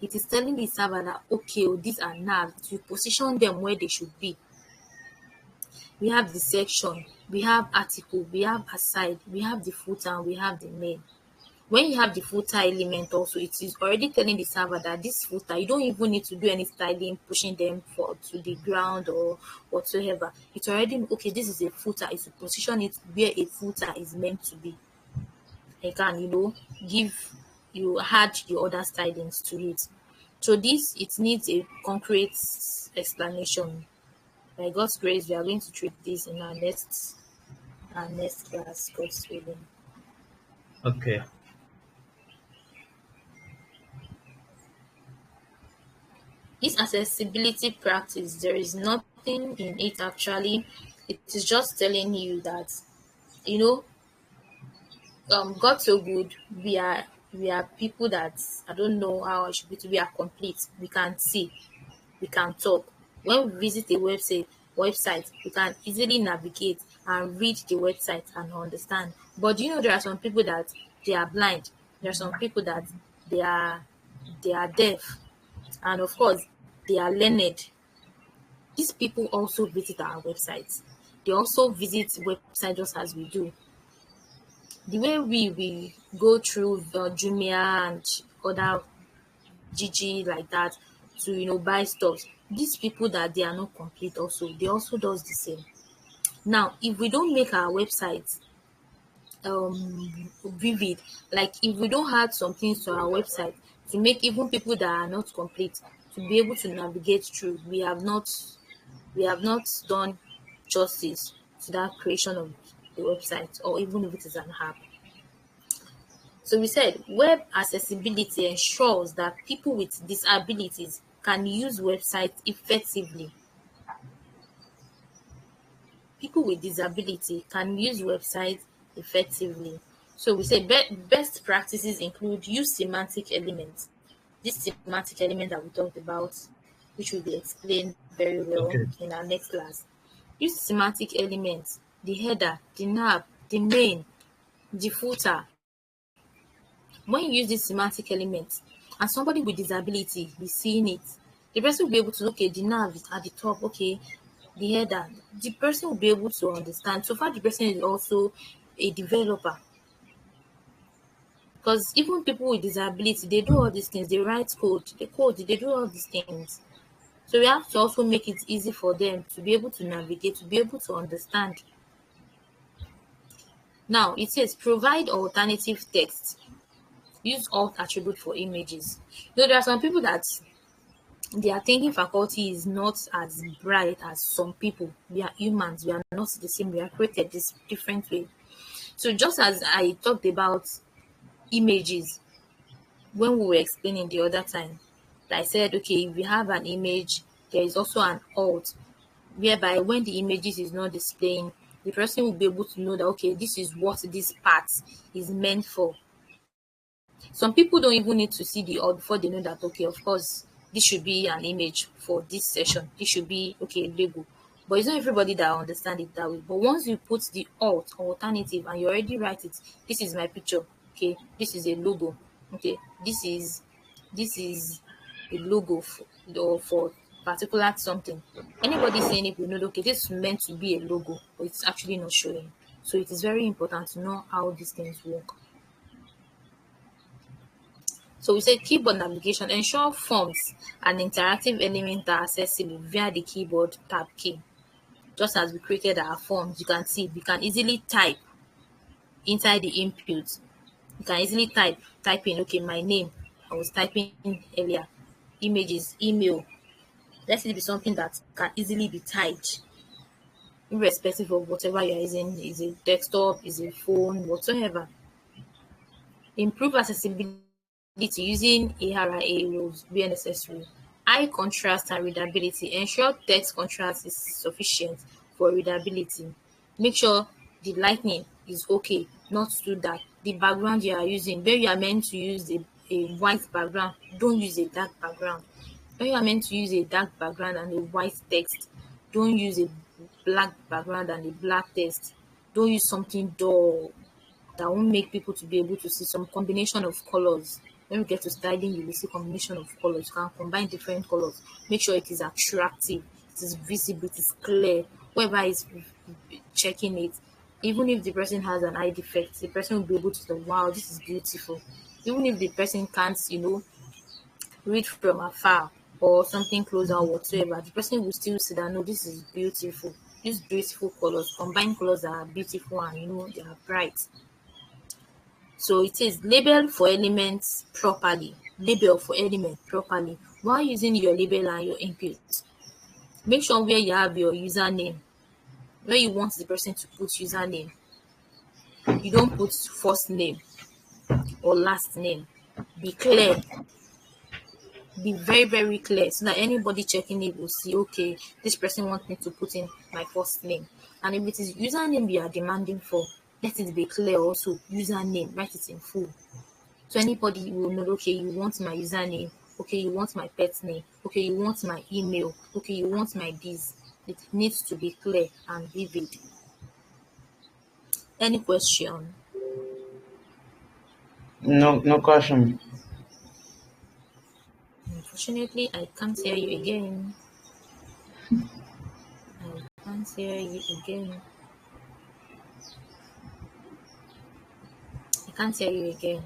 it is telling the server that okay, these are navs. You position them where they should be. We have the section, we have article, we have aside, we have the footer, and we have the main. When you have the footer element also, it is already telling the server that this footer, you don't even need to do any styling, pushing them to the ground or whatsoever. It's already, okay, this is a footer. It's to position it where a footer is meant to be. You can, you add your other stylings to it. So this, it needs a concrete explanation. By God's grace, we are going to treat this in our next class, God's willing. Okay. This accessibility practice, there is nothing in it actually. It is just telling you that, you know, God so good. We are people that, I don't know how I should be to, we are complete. We can see, we can talk. When we visit a website, we can easily navigate and read the website and understand. But there are some people that they are blind. There are some people that they are deaf, and of course they are learned. These people also visit our websites. They also visit website just as we do. The way we go through Jumia and other Gigi like that to buy stuff. These people that they are not complete also, they also does the same. Now, if we don't make our website vivid, like if we don't add some things to our website to make even people that are not complete to be able to navigate through, we have not done justice to that creation of the website, or even if it is an app. So we said web accessibility ensures that people with disabilities can use websites effectively. People with disability can use websites effectively. So we say best practices include use semantic elements. This semantic element that we talked about, which will be explained very well Okay. in our next class. Use semantic elements, the header, the nav, the main, the footer. When you use this semantic element and somebody with disability be seeing it, the person will be able to, okay, the nav is at the top, okay, the header, the person will be able to understand. So far, the person is also a developer, because even people with disability, they do all these things. They write code, they do all these things. So we have to also make it easy for them to be able to navigate, to be able to understand. Now, it says provide alternative text. Use alt attribute for images. There are some people that their thinking faculty is not as bright as some people. We are humans, we are not the same, we are created this different way. So just as I talked about images when we were explaining the other time, I said, okay, if we have an image, there is also an alt, whereby when the images is not displaying, the person will be able to know that, okay, this is what this part is meant for. Some people don't even need to see the alt before they know that, okay, of course, this should be an image for this session. This should be, okay, Lego. But it's not everybody that understand it that way. But once you put the alt or alternative and you already write it, this is my picture. Okay, this is a logo. Okay, this is a logo for particular something. Anybody seeing it will know, okay, this is meant to be a logo, but it's actually not showing. So it is very important to know how these things work. So we say keyboard navigation, ensure forms and interactive elements are accessible via the keyboard tab key. Just as we created our forms, you can see we can easily type inside the input. You can easily type in, okay, my name. I was typing earlier. Images, email. Let it be something that can easily be typed, irrespective of whatever you're using, is a desktop, is a phone, whatsoever. Improve accessibility using ARIA rules where necessary. High contrast and readability. Ensure text contrast is sufficient for readability. Make sure the lighting is okay, not too dark. The background you are using, where you are meant to use a white background, don't use a dark background. When you are meant to use a dark background and a white text, don't use a black background and a black text. Don't use something dull that won't make people to be able to see some combination of colors. When we get to styling, you will see combination of colors. You can combine different colors. Make sure it is attractive, it is visible, it is clear. Whoever is checking it, even if the person has an eye defect, the person will be able to say, wow, this is beautiful. Even if the person can't, read from afar or something closer or whatsoever, the person will still see that, no, this is beautiful. These beautiful colors, combined colors are beautiful, and they are bright. So it says label for elements properly. Label for element properly. While using your label and your input, make sure where you have your username, where you want the person to put username, you don't put first name or last name. Be clear. Be very, very clear so that anybody checking it will see, okay, this person wants me to put in my first name. And if it is username you are demanding for, let it be clear also. Username, write it in full. So anybody will know, okay, you want my username, okay, you want my pet name, okay, you want my email, okay, you want my this. It needs to be clear and vivid. Any question? No, no question. Unfortunately, I can't hear you again. I can't hear you again. I can't hear you again.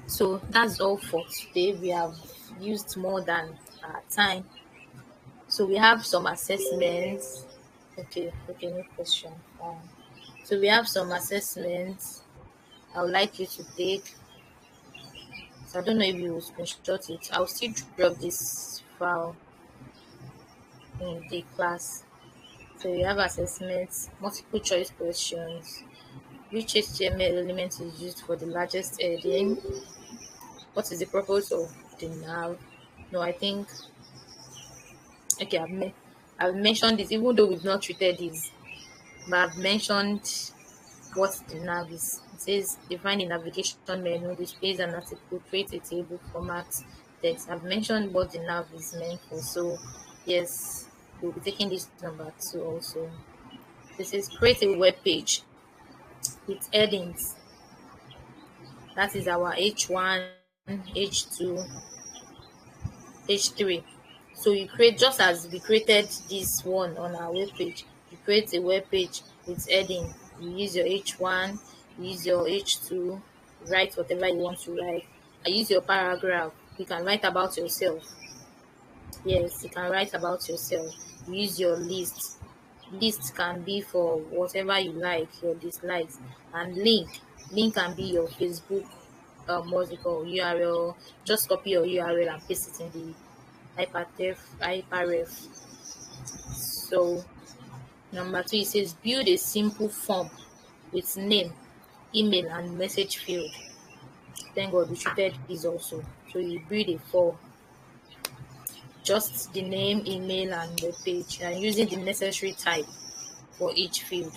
So that's all for today. We have used more than our time. So we have some assessments. Okay, no question. So we have some assessments I would like you to take. So I don't know if you will screenshot it. I'll still drop this file in the class. So we have assessments, multiple choice questions, which HTML element is used for the largest heading, what is the purpose of the nav. No, I think okay, I've mentioned this, even though we've not treated this, but I've mentioned what the nav is. It says define the navigation menu, displays an article, create a table, format text. I've mentioned what the nav is meant for. So yes, we'll be taking this number two also. This is create a web page with headings. That is our H1, H2, H3. So you create, just as we created this one on our web page, you create a web page with heading. You use your H1, you use your H2, write whatever you want to write. I use your paragraph. You can write about yourself. Yes, you can write about yourself. You use your list. List can be for whatever you like, your dislikes, and link can be your Facebook what's it called, URL. Just copy your URL and paste it in the hyperref. So number two, it says build a simple form with name, email, and message field. Thank God we treated this also. So you build a form, just the name, email, and the page, and using the necessary type for each field.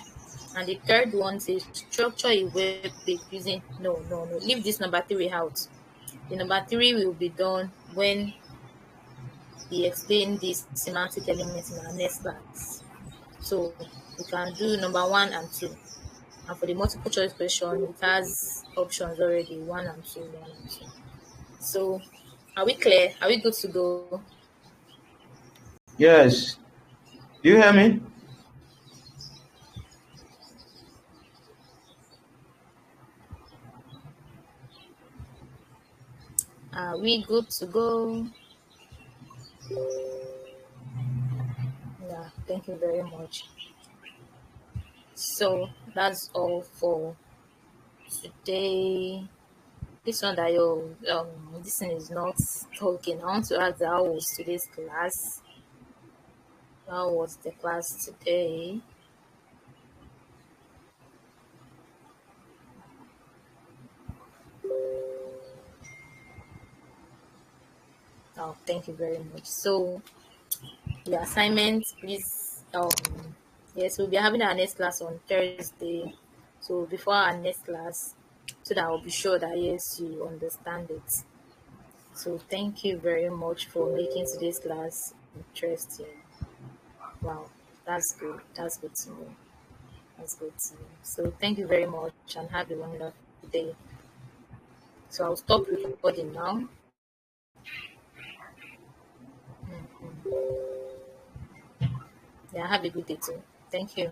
And the third one says structure a web page using no, leave this number three out. The number three will be done when we explain this semantic element in our next class. So we can do number one and two. And for the multiple choice question, it has options already, one and two, one and two. So are we clear? Are we good to go? Yes. Do you hear me? Are we good to go? Yeah, thank you very much. So that's all for today. This one that your this one is not talking. I want to ask how was today's class? How was the class today? Oh, thank you very much. So the assignment, please. Yes, we'll be having our next class on Thursday. So before our next class, so that I'll be sure that yes, you understand it. So thank you very much for making today's class interesting. Wow, that's good. That's good to know. That's good to know. So thank you very much and have a wonderful day. So I'll stop recording now. Yeah, have a good day too. Thank you.